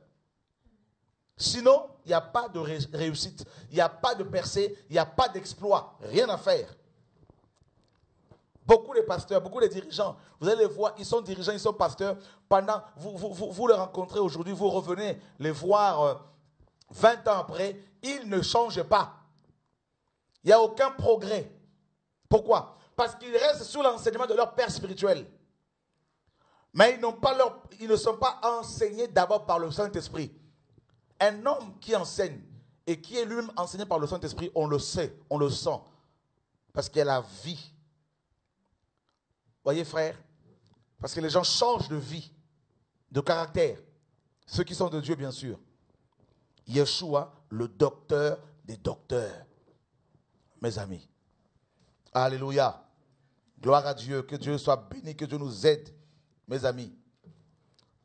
Sinon, il n'y a pas de réussite, il n'y a pas de percée, il n'y a pas d'exploit, rien à faire. Beaucoup de pasteurs, beaucoup de dirigeants, vous allez les voir, ils sont dirigeants, ils sont pasteurs. Pendant, vous les rencontrez aujourd'hui, vous revenez les voir 20 ans après, ils ne changent pas. Il n'y a aucun progrès. Pourquoi? Parce qu'ils restent sous l'enseignement de leur père spirituel. Mais ils ne sont pas enseignés d'abord par le Saint-Esprit. Un homme qui enseigne et qui est lui-même enseigné par le Saint-Esprit, on le sait, on le sent. Parce qu'il y a la vie. Voyez frère, parce que les gens changent de vie, de caractère. Ceux qui sont de Dieu, bien sûr. Yeshua, le docteur des docteurs. Mes amis. Alléluia. Gloire à Dieu. Que Dieu soit béni, que Dieu nous aide. Mes amis.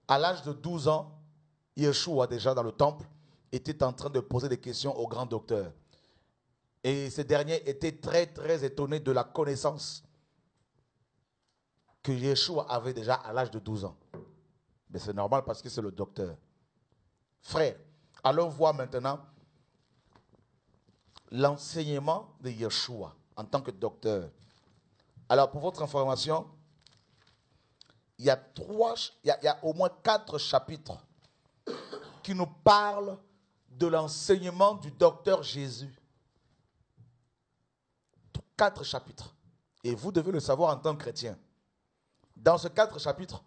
À l'âge de 12 ans, Yeshua, déjà dans le temple, était en train de poser des questions au grand docteur. Et ces derniers étaient très, très étonnés de la connaissance que Yeshua avait déjà à l'âge de 12 ans. Mais c'est normal parce que c'est le docteur. Frère, allons voir maintenant l'enseignement de Yeshua en tant que docteur. Alors, pour votre information, il y a au moins 4 chapitres qui nous parlent de l'enseignement du docteur Jésus. 4 chapitres. Et vous devez le savoir en tant que chrétien. Dans ces 4 chapitres,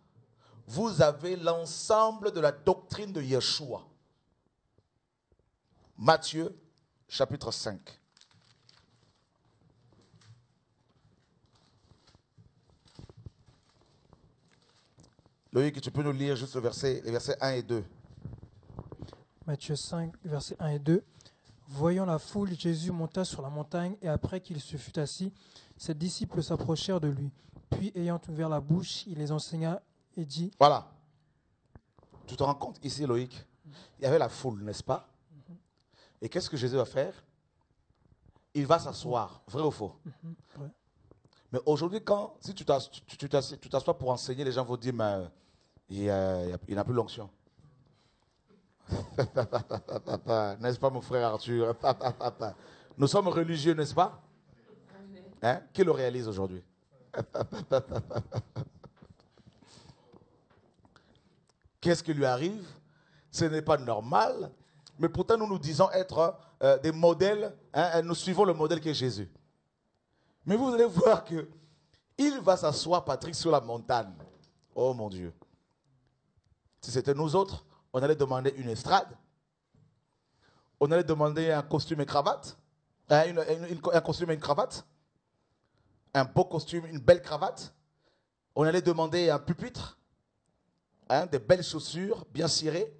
vous avez l'ensemble de la doctrine de Yeshua. Matthieu, chapitre 5. Loïc, tu peux nous lire juste les versets 1 et 2. Matthieu 5, versets 1 et 2. Voyant la foule, Jésus monta sur la montagne, et après qu'il se fut assis, ses disciples s'approchèrent de lui. Puis, ayant ouvert la bouche, il les enseigna et dit... Voilà. Tu te rends compte ici, Loïc, il y avait la foule, n'est-ce pas? Et qu'est-ce que Jésus va faire? Il va s'asseoir, vrai ou faux? Ouais. Mais aujourd'hui, si tu t'assois pour enseigner, les gens vont dire, mais il n'a plus l'onction. N'est-ce pas, mon frère Arthur? Nous sommes religieux, n'est-ce pas? Hein? Qui le réalise aujourd'hui? Qu'est-ce qui lui arrive? Ce n'est pas normal. Mais pourtant, nous nous disons être des modèles. Hein? Nous suivons le modèle qui est Jésus. Mais vous allez voir que il va s'asseoir, Patrick, sur la montagne. Oh mon Dieu. Si c'était nous autres, on allait demander une estrade. On allait demander un costume et cravate. Un costume et une cravate. Un beau costume, une belle cravate. On allait demander un pupitre. Des belles chaussures, bien cirées.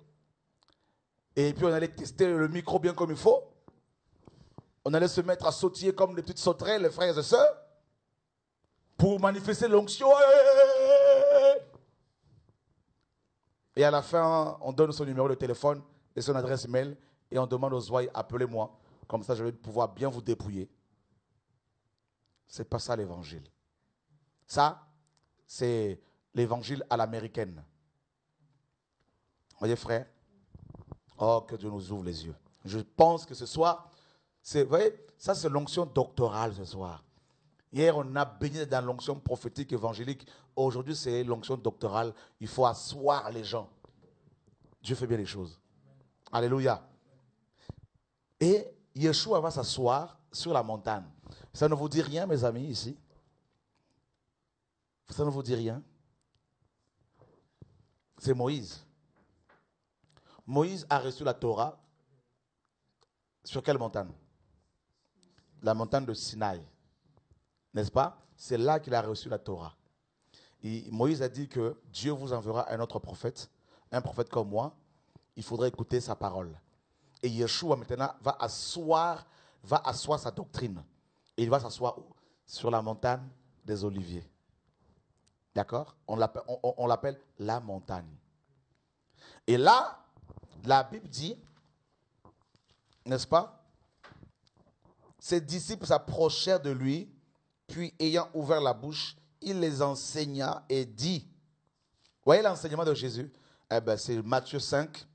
Et puis on allait tester le micro bien comme il faut. On allait se mettre à sautiller comme des petites sauterelles, les frères et sœurs, pour manifester l'onction. Et à la fin, on donne son numéro de téléphone et son adresse mail et on demande aux ouailles, appelez-moi. Comme ça, je vais pouvoir bien vous dépouiller. C'est pas ça l'évangile. Ça, c'est l'évangile à l'américaine. Voyez, frère? Oh, que Dieu nous ouvre les yeux. Je pense que ce soir, vous voyez, ça c'est l'onction doctorale ce soir. Hier, on a baigné dans l'onction prophétique évangélique. Aujourd'hui, c'est l'onction doctorale. Il faut asseoir les gens. Dieu fait bien les choses. Alléluia. Et Yeshua va s'asseoir sur la montagne. Ça ne vous dit rien, mes amis, ici? Ça ne vous dit rien? C'est Moïse. Moïse a reçu la Torah sur quelle montagne? La montagne de Sinaï. N'est-ce pas? C'est là qu'il a reçu la Torah. Et Moïse a dit que Dieu vous enverra un autre prophète, un prophète comme moi. Il faudra écouter sa parole. Et Yeshua maintenant va asseoir sa doctrine. Et il va s'asseoir sur la montagne des Oliviers. D'accord? On l'appelle la montagne. Et là, la Bible dit, n'est-ce pas? ses disciples s'approchèrent de lui, puis ayant ouvert la bouche, il les enseigna et dit, voyez l'enseignement de Jésus? Eh ben, c'est Matthieu 5,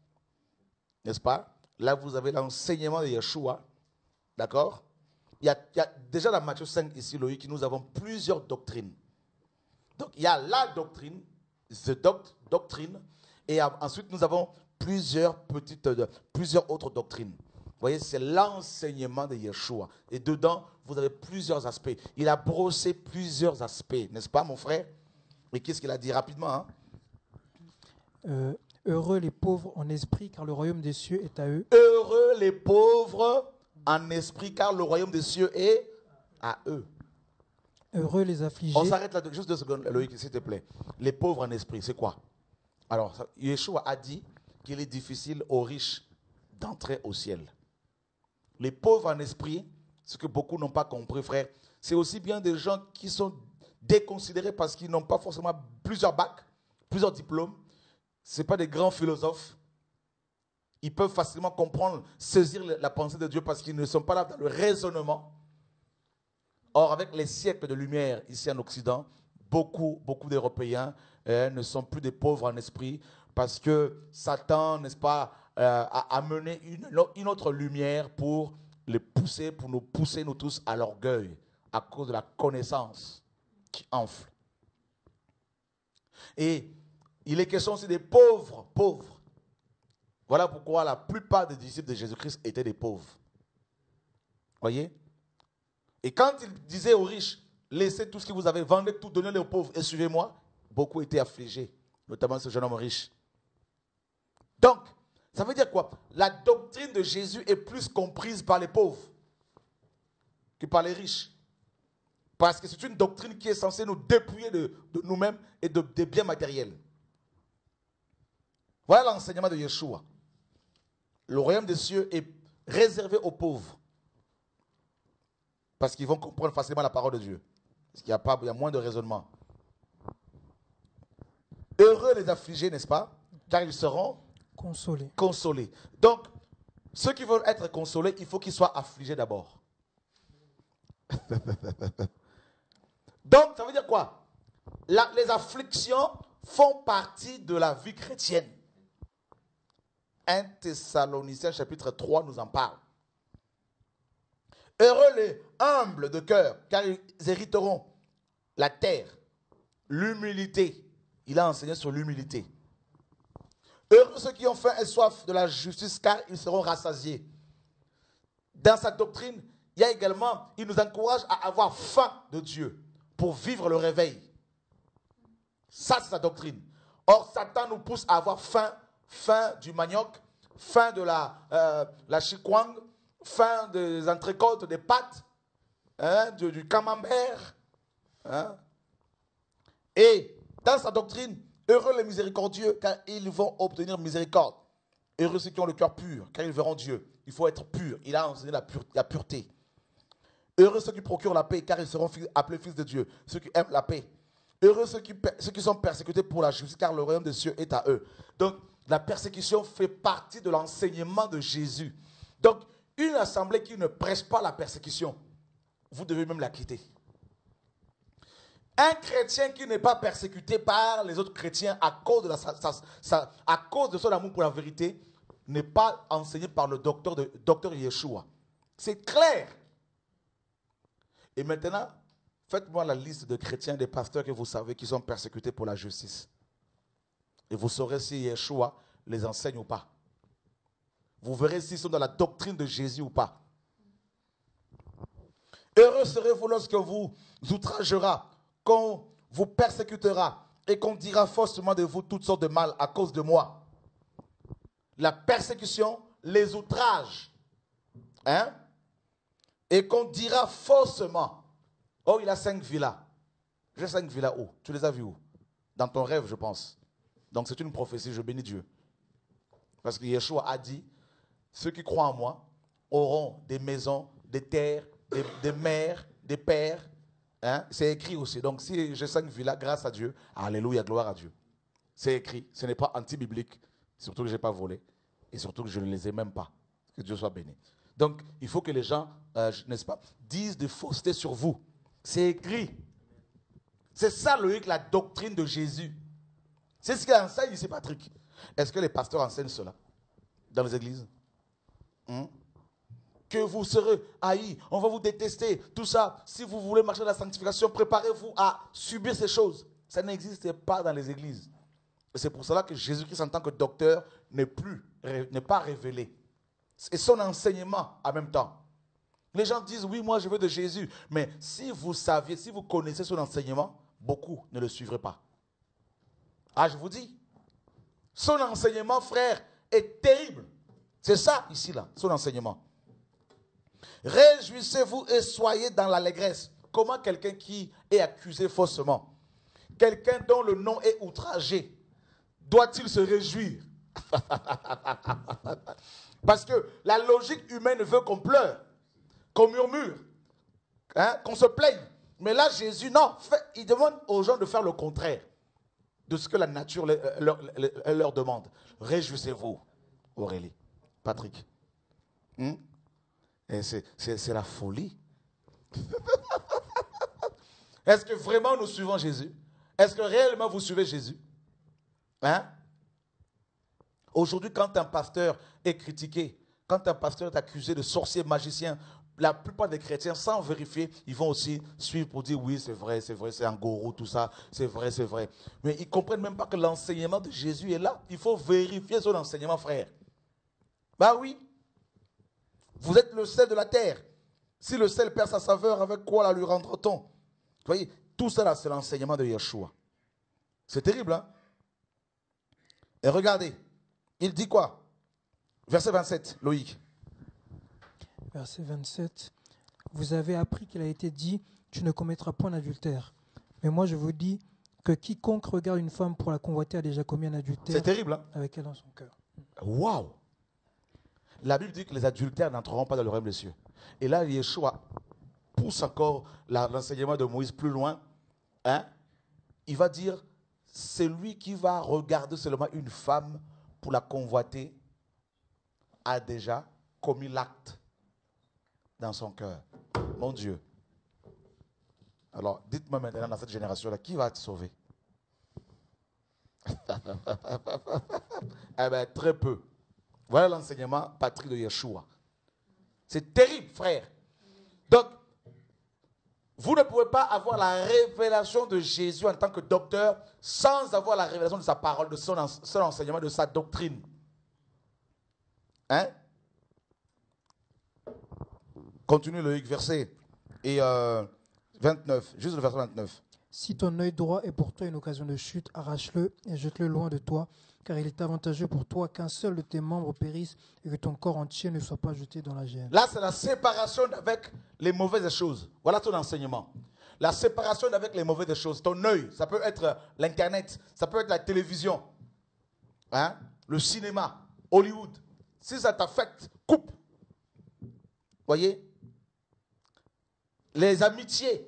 n'est-ce pas? Là, vous avez l'enseignement de Yeshua, d'accord? Il y a déjà dans Matthieu 5 ici, Loïc, nous avons plusieurs doctrines. Donc, il y a la doctrine, doctrine, et ensuite nous avons plusieurs autres doctrines. Vous voyez, c'est l'enseignement de Yeshua. Et dedans, vous avez plusieurs aspects. Il a brossé plusieurs aspects, n'est-ce pas, mon frère? Et qu'est-ce qu'il a dit rapidement, hein? Heureux les pauvres en esprit, car le royaume des cieux est à eux. Heureux les pauvres en esprit, car le royaume des cieux est à eux. Heureux les affligés. On s'arrête là, juste 2 secondes, Loïc, s'il te plaît. Les pauvres en esprit, c'est quoi? Alors, Yeshua a dit qu'il est difficile aux riches d'entrer au ciel. Les pauvres en esprit, ce que beaucoup n'ont pas compris, frère, c'est aussi bien des gens qui sont déconsidérés parce qu'ils n'ont pas forcément plusieurs bacs, plusieurs diplômes. Ce ne sont pas des grands philosophes. Ils peuvent facilement comprendre, saisir la pensée de Dieu parce qu'ils ne sont pas là dans le raisonnement. Or, avec les siècles de lumière ici en Occident, beaucoup d'Européens ne sont plus des pauvres en esprit parce que Satan, n'est-ce pas, a amené une autre lumière pour les pousser, pour nous pousser nous tous à l'orgueil à cause de la connaissance qui enfle. Et il est question aussi des pauvres. Voilà pourquoi la plupart des disciples de Jésus-Christ étaient des pauvres. Voyez? Et quand il disait aux riches, laissez tout ce que vous avez, vendez tout, donnez-le aux pauvres et suivez-moi, beaucoup étaient affligés, notamment ce jeune homme riche. Donc, ça veut dire quoi? La doctrine de Jésus est plus comprise par les pauvres que par les riches. Parce que c'est une doctrine qui est censée nous dépouiller de nous-mêmes et des biens matériels. Voilà l'enseignement de Yeshua. Le royaume des cieux est réservé aux pauvres. Parce qu'ils vont comprendre facilement la parole de Dieu. Parce qu'il y a moins de raisonnement. Heureux les affligés, n'est-ce pas? Car ils seront consolés. Donc, ceux qui veulent être consolés, il faut qu'ils soient affligés d'abord. Donc, ça veut dire quoi? Les afflictions font partie de la vie chrétienne. 1 Thessaloniciens chapitre 3 nous en parle. Heureux les humbles de cœur, car ils hériteront la terre. L'humilité. Il a enseigné sur l'humilité. Heureux ceux qui ont faim et soif de la justice, car ils seront rassasiés. Dans sa doctrine, il y a également, il nous encourage à avoir faim de Dieu pour vivre le réveil. Ça, c'est sa doctrine. Or, Satan nous pousse à avoir faim du manioc, faim de la chikwang, faim des entrecôtes, des pâtes, du camembert. Hein. Et dans sa doctrine, heureux les miséricordieux, car ils vont obtenir miséricorde. Heureux ceux qui ont le cœur pur, car ils verront Dieu. Il faut être pur. Il a enseigné la pureté. Heureux ceux qui procurent la paix, car ils seront appelés fils de Dieu. Ceux qui aiment la paix. Heureux ceux qui sont persécutés pour la justice, car le royaume des cieux est à eux. Donc, la persécution fait partie de l'enseignement de Jésus. Donc, une assemblée qui ne prêche pas la persécution, vous devez même la quitter. Un chrétien qui n'est pas persécuté par les autres chrétiens à cause de son amour pour la vérité, n'est pas enseigné par le docteur Yeshua. C'est clair. Et maintenant, faites-moi la liste de chrétiens, des pasteurs que vous savez qui sont persécutés pour la justice. Et vous saurez si Yeshua les enseigne ou pas. Vous verrez s'ils sont dans la doctrine de Jésus ou pas. Heureux serez-vous lorsque vous outragera, qu'on vous persécutera et qu'on dira faussement de vous toutes sortes de mal à cause de moi. La persécution, les outrages. Hein? Et qu'on dira faussement. Oh, il a 5 villas. J'ai 5 villas où? Tu les as vues où? Dans ton rêve, je pense. Donc c'est une prophétie, je bénis Dieu. Parce que Yeshua a dit, ceux qui croient en moi auront des maisons, des terres, des mères, des pères. Hein? C'est écrit aussi. Donc si j'ai 5 villas, grâce à Dieu, alléluia, gloire à Dieu. C'est écrit. Ce n'est pas anti-biblique. Surtout que je n'ai pas volé. Et surtout que je ne les ai même pas. Que Dieu soit béni. Donc, il faut que les gens, n'est-ce pas, disent des faussetés sur vous. C'est écrit. C'est ça, Loïc, la doctrine de Jésus. C'est ce qu'il enseigne ici, Patrick. Est-ce que les pasteurs enseignent cela dans les églises? Que vous serez haïs, on va vous détester, tout ça. Si vous voulez marcher dans la sanctification, préparez-vous à subir ces choses. Ça n'existe pas dans les églises. Et c'est pour cela que Jésus-Christ, en tant que docteur, n'est pas révélé. Et son enseignement en même temps. Les gens disent, oui, moi je veux de Jésus. Mais si vous saviez, si vous connaissez son enseignement, beaucoup ne le suivraient pas. Ah, je vous dis, son enseignement, frère, est terrible. C'est ça, ici, là, son enseignement. Réjouissez-vous et soyez dans l'allégresse. Comment quelqu'un qui est accusé faussement, quelqu'un dont le nom est outragé, doit-il se réjouir? Parce que la logique humaine veut qu'on pleure, qu'on murmure, qu'on se plaigne. Mais là, Jésus, non, il demande aux gens de faire le contraire de ce que la nature leur demande. Réjouissez-vous, Aurélie, Patrick. Et c'est la folie. Est-ce que vraiment nous suivons Jésus? Est-ce que réellement vous suivez Jésus? Aujourd'hui, quand un pasteur est critiqué, quand un pasteur est accusé de sorcier, magicien, la plupart des chrétiens, sans vérifier, ils vont aussi suivre pour dire oui, c'est vrai, c'est un gourou, tout ça, c'est vrai, c'est vrai. Mais ils ne comprennent même pas que l'enseignement de Jésus est là. Il faut vérifier son enseignement, frère. Bah oui. Vous êtes le sel de la terre. Si le sel perd sa saveur, avec quoi la lui rendra-t-on? Vous voyez, tout ça là, c'est l'enseignement de Yeshua. C'est terrible, hein? Et regardez, il dit quoi? Verset 27, Loïc. Verset 27. Vous avez appris qu'il a été dit, tu ne commettras point d'adultère. Mais moi je vous dis que quiconque regarde une femme pour la convoiter a déjà commis un adultère. C'est terrible, hein? Avec elle dans son cœur. Waouh! La Bible dit que les adultères n'entreront pas dans le royaume des cieux. Et là, Yeshua pousse encore l'enseignement de Moïse plus loin. Il va dire, c'est lui qui va regarder seulement une femme pour la convoiter a déjà commis l'acte dans son cœur. Mon Dieu. Alors, dites-moi maintenant dans cette génération-là, qui va te sauver? Eh bien, très peu. Voilà l'enseignement, Patrick, de Yeshua. C'est terrible, frère. Donc, vous ne pouvez pas avoir la révélation de Jésus en tant que docteur sans avoir la révélation de sa parole, de son enseignement, de sa doctrine. Continue le verset et 29, juste le verset 29. Si ton œil droit est pour toi une occasion de chute, arrache-le et jette-le loin de toi, car il est avantageux pour toi qu'un seul de tes membres périsse et que ton corps entier ne soit pas jeté dans la géhenne. Là, c'est la séparation avec les mauvaises choses. Voilà ton enseignement. La séparation avec les mauvaises choses. Ton œil, ça peut être l'Internet, ça peut être la télévision, le cinéma, Hollywood. Si ça t'affecte, coupe. Voyez? Les amitiés.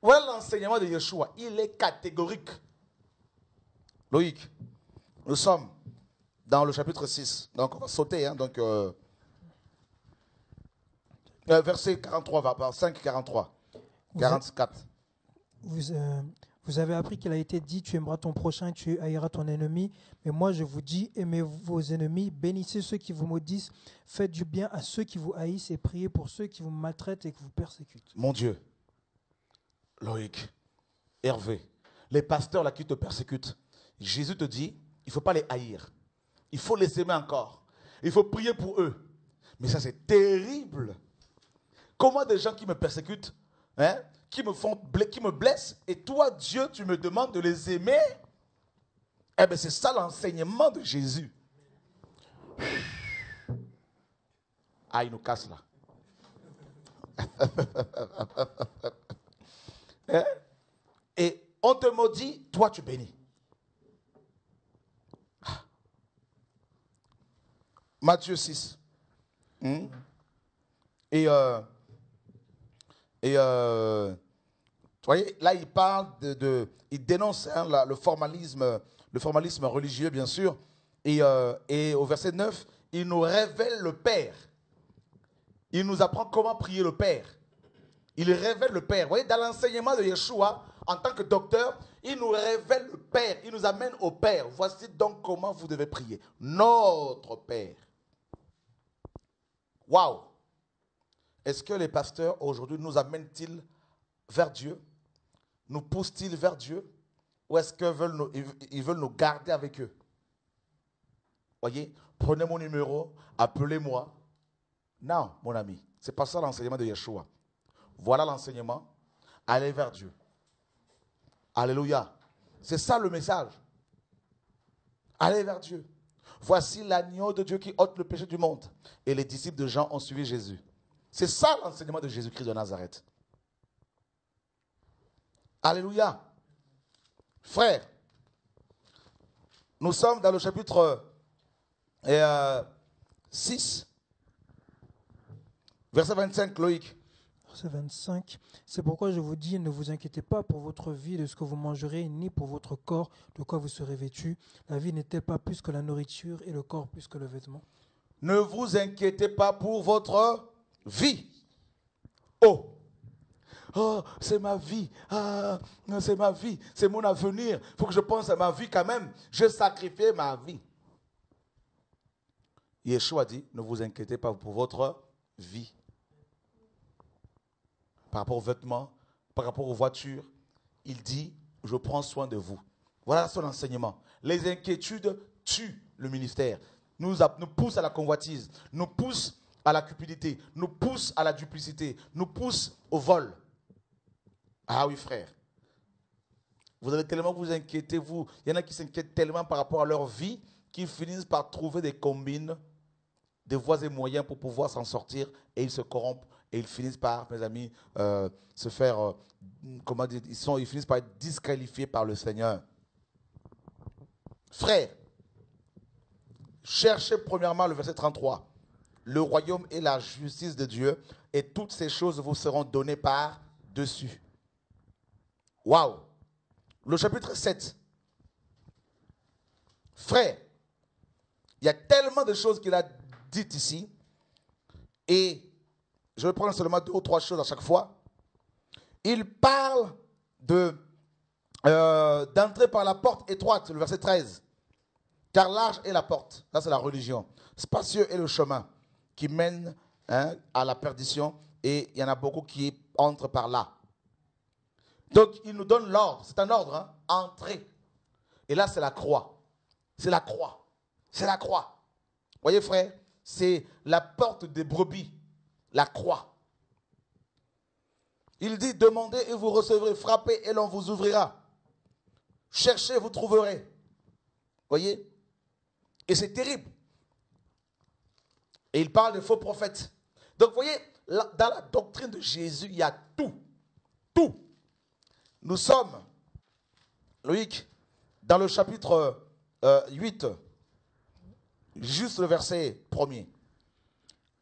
Voilà l'enseignement de Yeshua. Il est catégorique. Loïc, nous sommes dans le chapitre 6. Donc, on va sauter. Verset 43, 5, 43. 44. Vous avez appris qu'il a été dit, tu aimeras ton prochain et tu haïras ton ennemi. Mais moi, je vous dis, aimez vos ennemis, bénissez ceux qui vous maudissent, faites du bien à ceux qui vous haïssent et priez pour ceux qui vous maltraitent et qui vous persécutent. Mon Dieu. Loïc, Hervé, les pasteurs là qui te persécutent, Jésus te dit, il ne faut pas les haïr. Il faut les aimer encore. Il faut prier pour eux. Mais ça, c'est terrible. Comment des gens qui me persécutent, qui me blessent, et toi, Dieu, tu me demandes de les aimer? Eh bien, c'est ça l'enseignement de Jésus. Ah, il nous casse là. Et on te maudit, toi tu bénis. Matthieu 6. Et vous voyez, là il parle il dénonce le formalisme religieux bien sûr. Et au verset 9, il nous révèle le Père. il nous apprend comment prier le Père. Il révèle le Père. Vous voyez, dans l'enseignement de Yeshua, en tant que docteur, il nous révèle le Père. Il nous amène au Père. Voici donc comment vous devez prier. Notre Père. Waouh! Est-ce que les pasteurs aujourd'hui nous amènent-ils vers Dieu? Nous poussent-ils vers Dieu? Ou est-ce qu'ils veulent nous garder avec eux? Voyez, prenez mon numéro, appelez-moi. Non, mon ami, ce n'est pas ça l'enseignement de Yeshua. Voilà l'enseignement. Allez vers Dieu. Alléluia. C'est ça le message. Allez vers Dieu. Voici l'agneau de Dieu qui ôte le péché du monde. Et les disciples de Jean ont suivi Jésus. C'est ça l'enseignement de Jésus-Christ de Nazareth. Alléluia. Frères, nous sommes dans le chapitre 6, verset 25, Loïc. Verset 25. C'est pourquoi je vous dis, ne vous inquiétez pas pour votre vie de ce que vous mangerez, ni pour votre corps de quoi vous serez vêtus. La vie n'est-elle pas plus que la nourriture et le corps plus que le vêtement? Ne vous inquiétez pas pour votre vie. Oh, c'est ma vie. Ah, c'est ma vie. C'est mon avenir. Il faut que je pense à ma vie quand même. Je sacrifie ma vie. Yeshua dit, ne vous inquiétez pas pour votre vie. Par rapport aux vêtements, par rapport aux voitures, il dit, je prends soin de vous. Voilà son enseignement. Les inquiétudes tuent le ministère, nous poussent à la convoitise, nous poussent à la cupidité, nous poussent à la duplicité, nous poussent au vol. Ah oui, frère. Vous allez tellement vous inquiéter, vous. Il y en a qui s'inquiètent tellement par rapport à leur vie qu'ils finissent par trouver des combines, des voies et moyens pour pouvoir s'en sortir, et ils se corrompent. Et ils finissent par, mes amis, se faire, comment dire, ils finissent par être disqualifiés par le Seigneur. Frères, cherchez premièrement le verset 33. Le royaume et la justice de Dieu, et toutes ces choses vous seront données par-dessus. Waouh! Le chapitre 7. Frères, il y a tellement de choses qu'il a dites ici, et je vais prendre seulement 2 ou 3 choses à chaque fois. Il parle d'entrer par la porte étroite, le verset 13. Car large est la porte, ça c'est la religion. Spacieux est le chemin qui mène à la perdition, et il y en a beaucoup qui entrent par là. Donc il nous donne l'ordre, c'est un ordre, entrer. Et là c'est la croix. C'est la croix. C'est la croix. Voyez frère, c'est la porte des brebis. La croix. Il dit, demandez et vous recevrez, frappez et l'on vous ouvrira. Cherchez, vous trouverez. Voyez? Et c'est terrible. Et il parle de faux prophètes. Donc, voyez, dans la doctrine de Jésus, il y a tout. Tout. Nous sommes, Loïc, dans le chapitre 8, juste le verset 1er.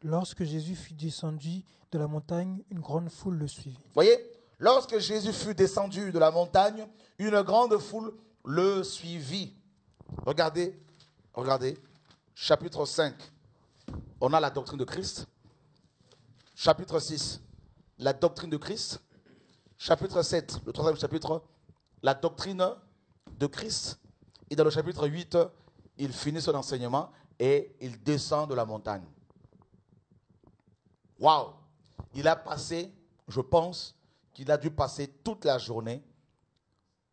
Lorsque Jésus fut descendu de la montagne, une grande foule le suivit. Voyez, lorsque Jésus fut descendu de la montagne, une grande foule le suivit. Regardez, chapitre 5, on a la doctrine de Christ. Chapitre 6, la doctrine de Christ. Chapitre 7, le 3e chapitre, la doctrine de Christ. Et dans le chapitre 8, il finit son enseignement et il descend de la montagne. Waouh! Il a passé, je pense, qu'il a dû passer toute la journée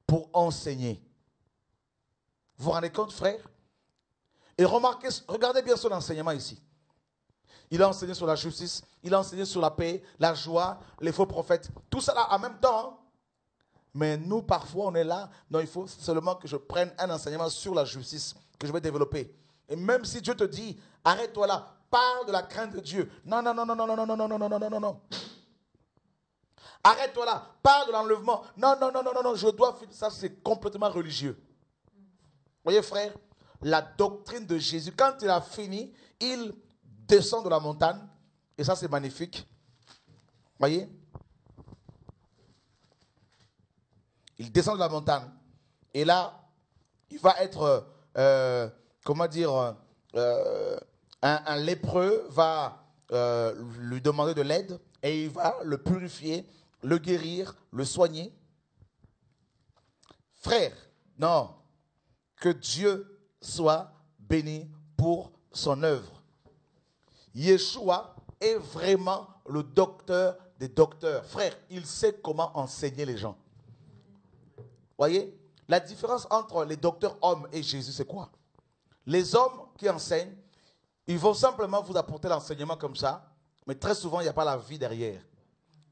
pour enseigner. Vous vous rendez compte, frère? Et remarquez, regardez bien son enseignement ici. Il a enseigné sur la justice, il a enseigné sur la paix, la joie, les faux prophètes. Tout ça là en même temps. Mais nous, parfois, on est là. Non, il faut seulement que je prenne un enseignement sur la justice que je vais développer. Et même si Dieu te dit, arrête-toi là. Parle de la crainte de Dieu. Non. Arrête-toi là. Parle de l'enlèvement. Non. Je dois faire ça, c'est complètement religieux. Voyez, frère, la doctrine de Jésus, quand il a fini, il descend de la montagne. Et ça, c'est magnifique. Voyez? Il descend de la montagne. Et là, il va être, un lépreux va lui demander de l'aide et il va le purifier, le guérir, le soigner. Frère, non, que Dieu soit béni pour son œuvre. Yeshua est vraiment le docteur des docteurs. Frère, il sait comment enseigner les gens. Voyez, la différence entre les docteurs hommes et Jésus, c'est quoi? Les hommes qui enseignent, ils vont simplement vous apporter l'enseignement comme ça, mais très souvent, il n'y a pas la vie derrière.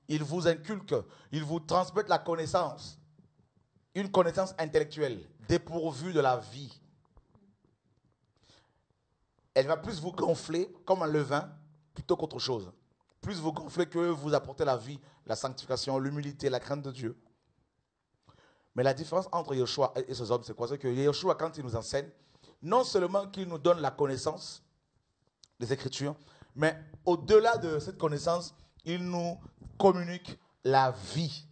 Ils vous inculquent, ils vous transmettent la connaissance, une connaissance intellectuelle, dépourvue de la vie. Elle va plus vous gonfler comme un levain plutôt qu'autre chose. Plus vous gonfler que vous apporter la vie, la sanctification, l'humilité, la crainte de Dieu. Mais la différence entre Yeshua et ces hommes, c'est quoi? C'est que Yeshua, quand il nous enseigne, non seulement qu'il nous donne la connaissance des Écritures, mais au-delà de cette connaissance, il nous communique la vie.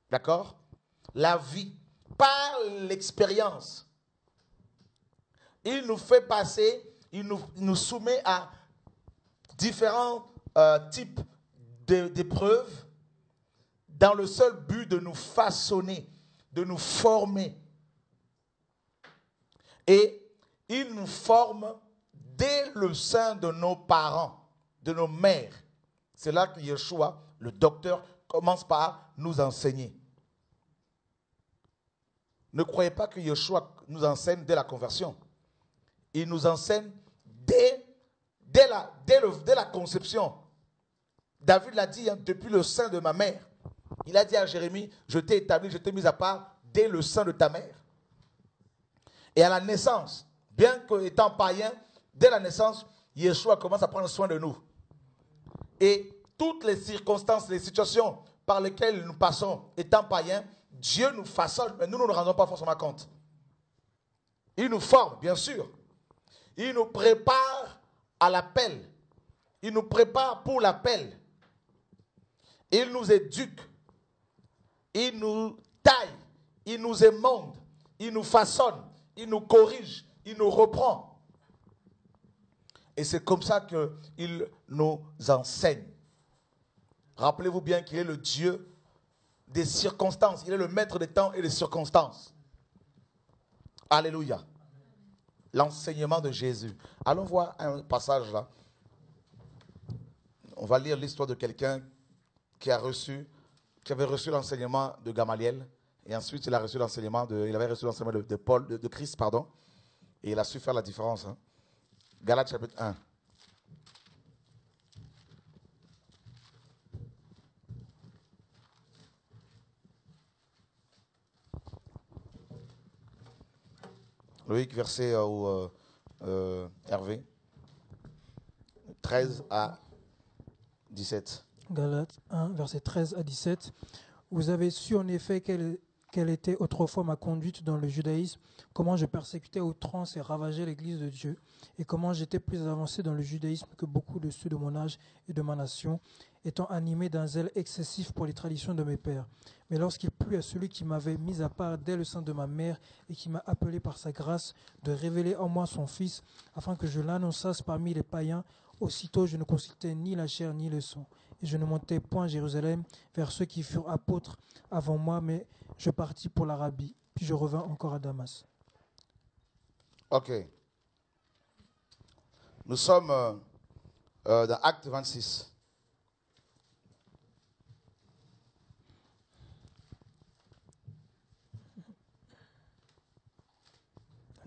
D'accord? La vie, par l'expérience. Il nous fait passer, il nous soumet à différents types d'épreuves dans le seul but de nous façonner, de nous former. Et il nous forme dès le sein de nos parents, de nos mères. C'est là que Yeshua, le docteur, commence par nous enseigner. Ne croyez pas que Yeshua nous enseigne dès la conversion. Il nous enseigne dès la conception. David l'a dit, hein, depuis le sein de ma mère. Il a dit à Jérémie, je t'ai établi, je t'ai mis à part dès le sein de ta mère. Et à la naissance, bien qu'étant païen, dès la naissance, Yeshua commence à prendre soin de nous. Et toutes les circonstances, les situations par lesquelles nous passons, étant païens, Dieu nous façonne, mais nous ne nous rendons pas forcément compte. Il nous forme, bien sûr. Il nous prépare à l'appel. Il nous prépare pour l'appel. Il nous éduque. Il nous taille. Il nous émonde. Il nous façonne. Il nous corrige. Il nous reprend. Et c'est comme ça qu'il nous enseigne. Rappelez-vous bien qu'il est le Dieu des circonstances. Il est le maître des temps et des circonstances. Alléluia. L'enseignement de Jésus. Allons voir un passage là. On va lire l'histoire de quelqu'un qui avait reçu l'enseignement de Gamaliel. Et ensuite, il avait reçu l'enseignement de Paul, de Christ, pardon. Et il a su faire la différence. Hein. Galates chapitre 1. Loïc, verset Hervé. 13 à 17. Galates 1, verset 13 à 17. Vous avez su en effet quelle était autrefois ma conduite dans le judaïsme, comment je persécutais à outrance et ravageais l'Église de Dieu, et comment j'étais plus avancé dans le judaïsme que beaucoup de ceux de mon âge et de ma nation, étant animé d'un zèle excessif pour les traditions de mes pères. Mais lorsqu'il plut à celui qui m'avait mis à part dès le sein de ma mère et qui m'a appelé par sa grâce de révéler en moi son Fils, afin que je l'annonçasse parmi les païens, aussitôt je ne consultais ni la chair ni le sang. Et je ne montais point à Jérusalem vers ceux qui furent apôtres avant moi, mais je partis pour l'Arabie, puis je revins encore à Damas. Ok. Nous sommes dans Acte 26.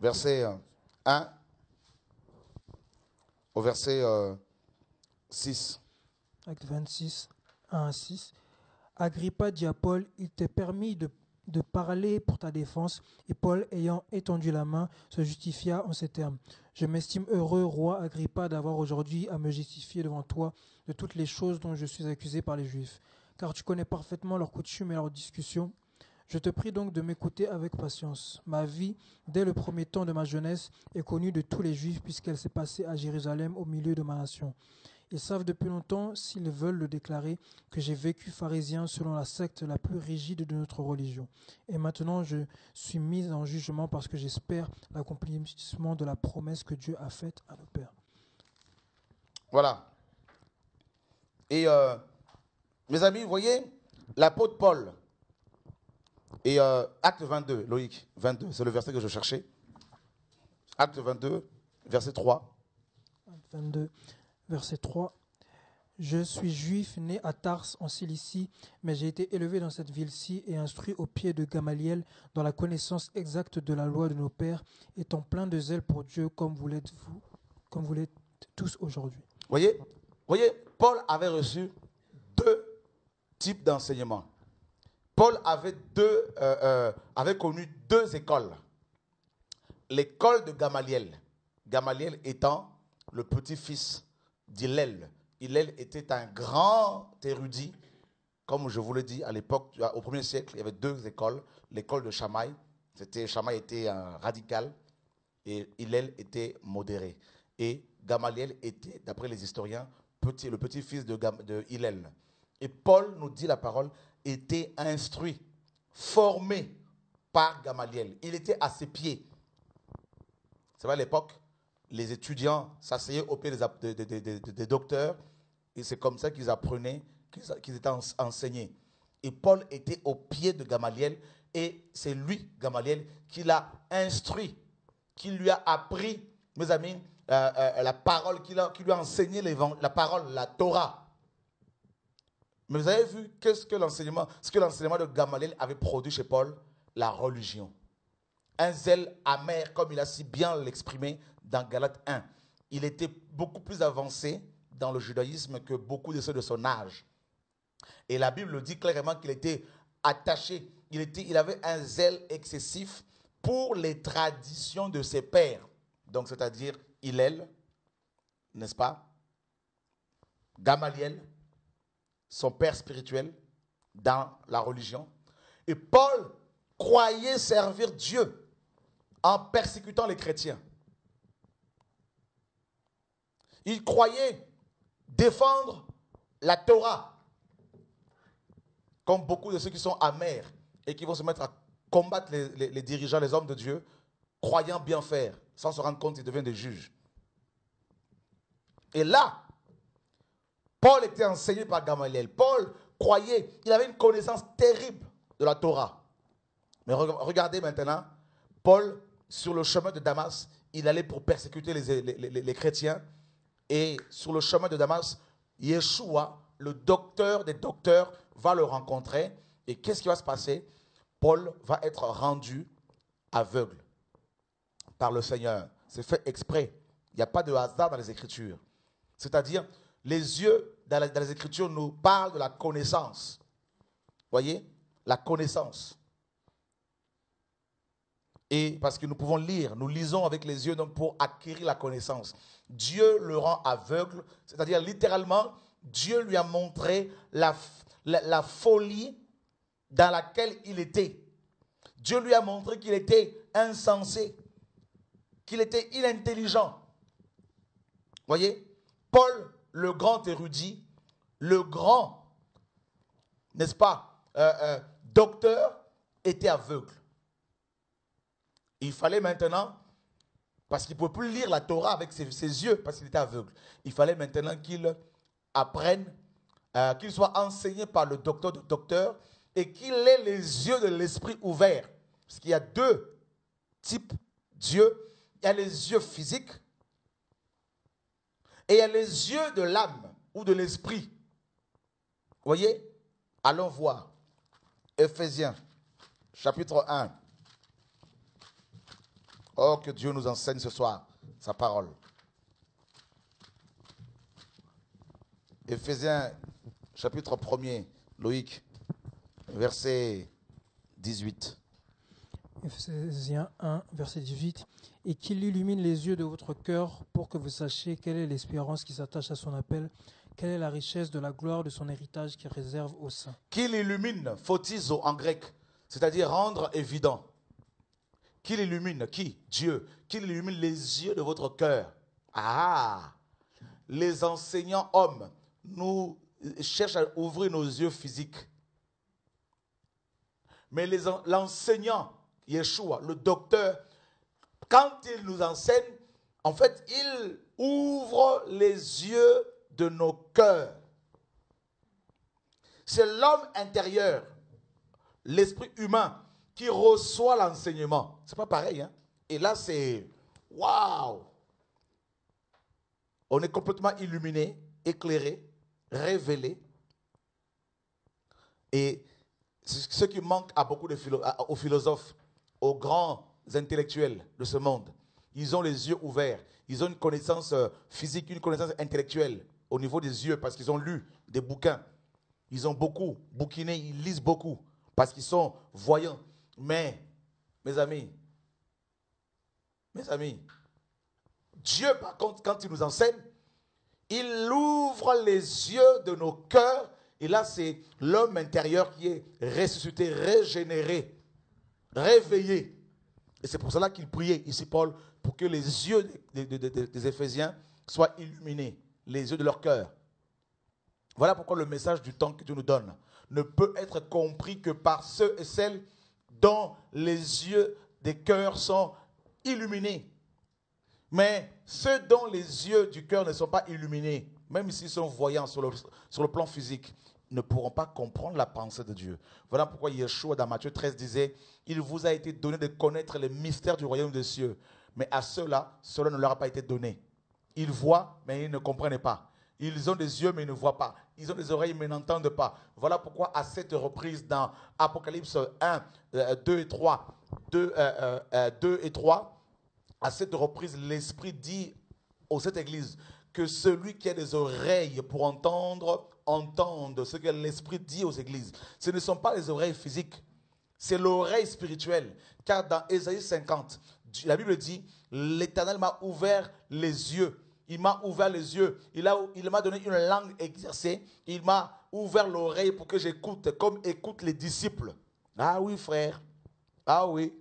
Verset 1 au verset 6. Acte 26, 1 à 6. Agrippa dit à Paul, il t'est permis de parler pour ta défense. Et Paul, ayant étendu la main, se justifia en ces termes. Je m'estime heureux, roi Agrippa, d'avoir aujourd'hui à me justifier devant toi de toutes les choses dont je suis accusé par les Juifs. Car tu connais parfaitement leurs coutumes et leurs discussions. Je te prie donc de m'écouter avec patience. Ma vie, dès le premier temps de ma jeunesse, est connue de tous les Juifs puisqu'elle s'est passée à Jérusalem au milieu de ma nation. Ils savent depuis longtemps, s'ils veulent le déclarer, que j'ai vécu pharisien selon la secte la plus rigide de notre religion. Et maintenant, je suis mis en jugement parce que j'espère l'accomplissement de la promesse que Dieu a faite à nos pères. Voilà. Et mes amis, vous voyez, l'apôtre Paul, et acte 22, Loïc, 22, c'est le verset que je cherchais. Acte 22, verset 3. 22, verset 3. Je suis juif, né à Tars, en Cilicie, mais j'ai été élevé dans cette ville-ci et instruit au pied de Gamaliel dans la connaissance exacte de la loi de nos pères, étant plein de zèle pour Dieu, comme vous l'êtes tous aujourd'hui. Voyez, Paul avait reçu 2 types d'enseignements. Paul avait connu 2 écoles. L'école de Gamaliel. Gamaliel étant le petit-fils d'Hillel. Hillel était un grand érudit. Comme je vous l'ai dit, à l'époque, au 1er siècle, il y avait 2 écoles. L'école de Shammai. Shammai était un radical et Hillel était modéré. Et Gamaliel était, d'après les historiens, le petit-fils de Hillel. Et Paul, nous dit la parole, était instruit, formé par Gamaliel. Il était à ses pieds. C'est vrai, à l'époque, les étudiants s'asseyaient au pied des docteurs et c'est comme ça qu'ils apprenaient, qu'ils étaient enseignés. Et Paul était au pied de Gamaliel et c'est lui, Gamaliel, qui l'a instruit, qui lui a appris, mes amis, la parole, qui lui a enseigné la parole, la Torah. Mais vous avez vu ce que l'enseignement de Gamaliel avait produit chez Paul? La religion. Un zèle amer, comme il a si bien l'exprimé dans Galates 1. Il était beaucoup plus avancé dans le judaïsme que beaucoup de ceux de son âge. Et la Bible dit clairement qu'il était attaché, il avait un zèle excessif pour les traditions de ses pères. Donc, c'est-à-dire Hillel, n'est-ce pas? Gamaliel, son père spirituel dans la religion. Et Paul croyait servir Dieu en persécutant les chrétiens. Il croyait défendre la Torah, comme beaucoup de ceux qui sont amers et qui vont se mettre à combattre les dirigeants, les hommes de Dieu, croyant bien faire, sans se rendre compte qu'ils deviennent des juges. Et là, Paul était enseigné par Gamaliel. Paul croyait, il avait une connaissance terrible de la Torah. Mais regardez maintenant, Paul, sur le chemin de Damas, il allait pour persécuter les chrétiens. Et sur le chemin de Damas, Yeshua, le docteur des docteurs, va le rencontrer. Et qu'est-ce qui va se passer? Paul va être rendu aveugle par le Seigneur. C'est fait exprès. Il n'y a pas de hasard dans les Écritures. C'est-à-dire, les yeux dans les Écritures nous parlent de la connaissance. Voyez? La connaissance. Et parce que nous pouvons lire, nous lisons avec les yeux donc pour acquérir la connaissance. Dieu le rend aveugle, c'est-à-dire littéralement, Dieu lui a montré la folie dans laquelle il était. Dieu lui a montré qu'il était insensé, qu'il était inintelligent. Voyez? Paul, le grand érudit, le grand, n'est-ce pas, docteur, était aveugle. Il fallait maintenant, parce qu'il ne pouvait plus lire la Torah avec ses yeux, parce qu'il était aveugle, il fallait maintenant qu'il apprenne, qu'il soit enseigné par le docteur de docteurs et qu'il ait les yeux de l'esprit ouverts. Parce qu'il y a 2 types d'yeux. Il y a les yeux physiques et il y a les yeux de l'âme ou de l'esprit. Vous voyez? Allons voir. Éphésiens, chapitre 1. Oh, que Dieu nous enseigne ce soir sa parole. Éphésiens, chapitre 1er, Loïc, verset 18. Éphésiens 1, verset 18. Et qu'il illumine les yeux de votre cœur pour que vous sachiez quelle est l'espérance qui s'attache à son appel, quelle est la richesse de la gloire de son héritage qu'il réserve aux saints. Qu'il illumine, photizo en grec, c'est-à-dire rendre évident. Qu'il illumine, qui? Dieu. Qu'il illumine les yeux de votre cœur. Ah! Les enseignants hommes nous cherchent à ouvrir nos yeux physiques. Mais l'enseignant, Yeshua, le docteur, quand il nous enseigne, en fait, ouvre les yeux de nos cœurs. C'est l'homme intérieur, l'esprit humain, qui reçoit l'enseignement. C'est pas pareil, hein? Et là, c'est waouh! On est complètement illuminé, éclairé, révélé. Et ce qui manque à beaucoup aux philosophes, aux grands intellectuels de ce monde, ils ont les yeux ouverts. Ils ont une connaissance physique, une connaissance intellectuelle au niveau des yeux parce qu'ils ont lu des bouquins. Ils ont beaucoup bouquiné, ils lisent beaucoup parce qu'ils sont voyants. Mais, mes amis, Dieu, par contre, quand il nous enseigne, il ouvre les yeux de nos cœurs. Et là, c'est l'homme intérieur qui est ressuscité, régénéré, réveillé. Et c'est pour cela qu'il priait ici, Paul, pour que les yeux des Éphésiens soient illuminés, les yeux de leur cœur. Voilà pourquoi le message du temps que Dieu nous donne ne peut être compris que par ceux et celles dont les yeux des cœurs sont illuminés. Mais ceux dont les yeux du cœur ne sont pas illuminés, même s'ils sont voyants sur le plan physique, ne pourront pas comprendre la pensée de Dieu. Voilà pourquoi Yeshua dans Matthieu 13 disait, « Il vous a été donné de connaître les mystères du royaume des cieux. » Mais à ceux-là, cela ne leur a pas été donné. Ils voient, mais ils ne comprennent pas. Ils ont des yeux, mais ils ne voient pas. Ils ont des oreilles, mais ils n'entendent pas. Voilà pourquoi à cette reprise dans Apocalypse 1, 2 et 3, 2 et 3, à cette reprise, l'Esprit dit aux sept églises que celui qui a des oreilles pour entendre, entende ce que l'Esprit dit aux églises. Ce ne sont pas les oreilles physiques, c'est l'oreille spirituelle. Car dans Ésaïe 50, la Bible dit, l'Éternel m'a ouvert les yeux. Il m'a ouvert les yeux. Il m'a donné une langue exercée. Il m'a ouvert l'oreille pour que j'écoute, comme écoutent les disciples. Ah oui, frère. Ah oui.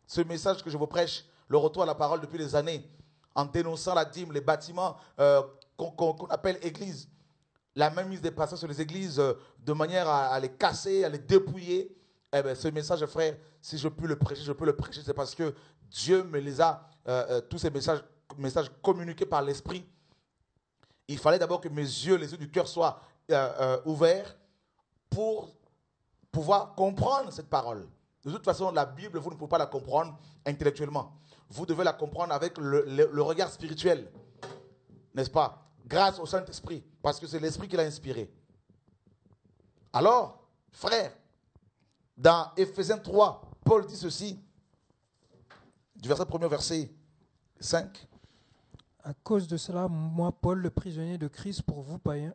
Ce message que je vous prêche, le retour à la parole depuis des années, en dénonçant la dîme, les bâtiments qu'on appelle églises, la même mise des passages sur les églises de manière à les casser, à les dépouiller. Eh bien, ce message, frère, si je peux le prêcher, je peux le prêcher. C'est parce que Dieu me les a, tous ces messages communiqués par l'Esprit. Il fallait d'abord que mes yeux, les yeux du cœur soient ouverts pour pouvoir comprendre cette parole. De toute façon, la Bible, vous ne pouvez pas la comprendre intellectuellement. Vous devez la comprendre avec le regard spirituel. N'est-ce pas? Grâce au Saint-Esprit. Parce que c'est l'Esprit qui l'a inspiré. Alors, frère, dans Éphésiens 3, Paul dit ceci, du premier verset 5. À cause de cela, moi, Paul, le prisonnier de Christ pour vous, païens,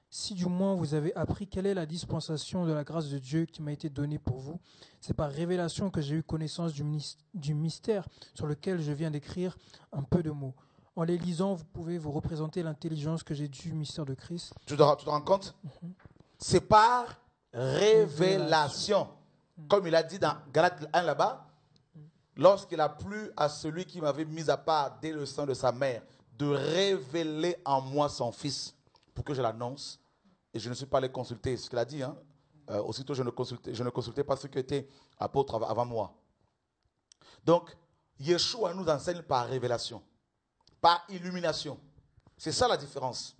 si du moins vous avez appris quelle est la dispensation de la grâce de Dieu qui m'a été donnée pour vous, c'est par révélation que j'ai eu connaissance du mystère sur lequel je viens d'écrire un peu de mots. En les lisant, vous pouvez vous représenter l'intelligence que j'ai du mystère de Christ. Tu te rends compte? C'est par révélation. Comme il a dit dans Galates 1 là-bas, lorsqu'il a plu à celui qui m'avait mis à part dès le sein de sa mère, de révéler en moi son Fils, pour que je l'annonce. Et je ne suis pas allé consulter ce qu'il a dit. Hein. Aussitôt, je ne consultais pas ceux qui étaient apôtres avant moi. Donc, Yeshua nous enseigne par révélation, par illumination. C'est ça la différence.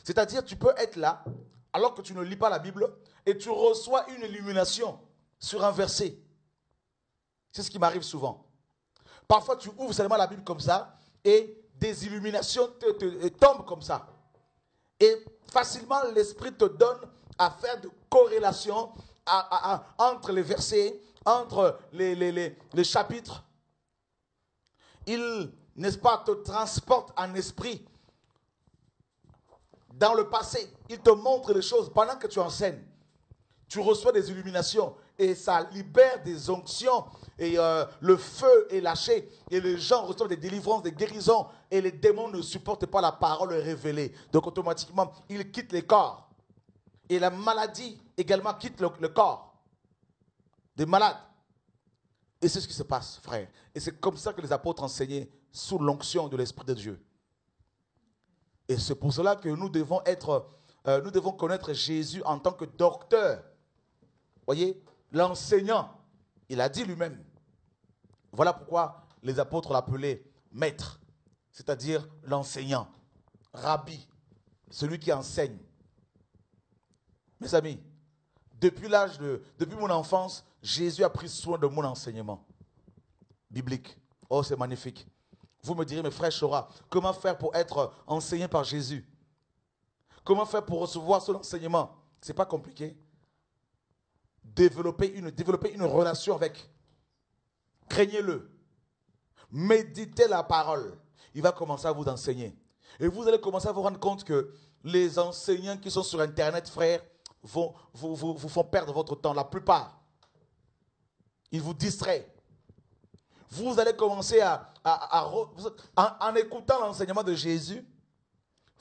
C'est-à-dire, tu peux être là, alors que tu ne lis pas la Bible, et tu reçois une illumination sur un verset. C'est ce qui m'arrive souvent. Parfois, tu ouvres seulement la Bible comme ça, et des illuminations te tombent comme ça. Et facilement, l'Esprit te donne à faire de corrélations entre les versets, entre les chapitres. Il, n'est-ce pas, te transporte en esprit dans le passé. Il te montre les choses pendant que tu enseignes. Tu reçois des illuminations et ça libère des onctions et le feu est lâché et les gens reçoivent des délivrances, des guérisons et les démons ne supportent pas la parole révélée. Donc automatiquement, ils quittent les corps. Et la maladie également quitte le corps des malades. Et c'est ce qui se passe, frère. Et c'est comme ça que les apôtres enseignaient sous l'onction de l'Esprit de Dieu. Et c'est pour cela que nous devons connaître Jésus en tant que docteur. Voyez, l'enseignant, il a dit lui-même. Voilà pourquoi les apôtres l'appelaient maître. c'est-à-dire l'enseignant, rabbi, celui qui enseigne. Mes amis, depuis mon enfance, Jésus a pris soin de mon enseignement biblique. Oh, c'est magnifique. Vous me direz, mes frères Chora, comment faire pour être enseigné par Jésus? Comment faire pour recevoir son enseignement? Ce n'est pas compliqué. Développer une relation avec. Craignez-le. Méditez la parole. Il va commencer à vous enseigner. Et vous allez commencer à vous rendre compte que les enseignants qui sont sur Internet, frères, vous font perdre votre temps. La plupart. Ils vous distraient. Vous allez commencer en écoutant l'enseignement de Jésus,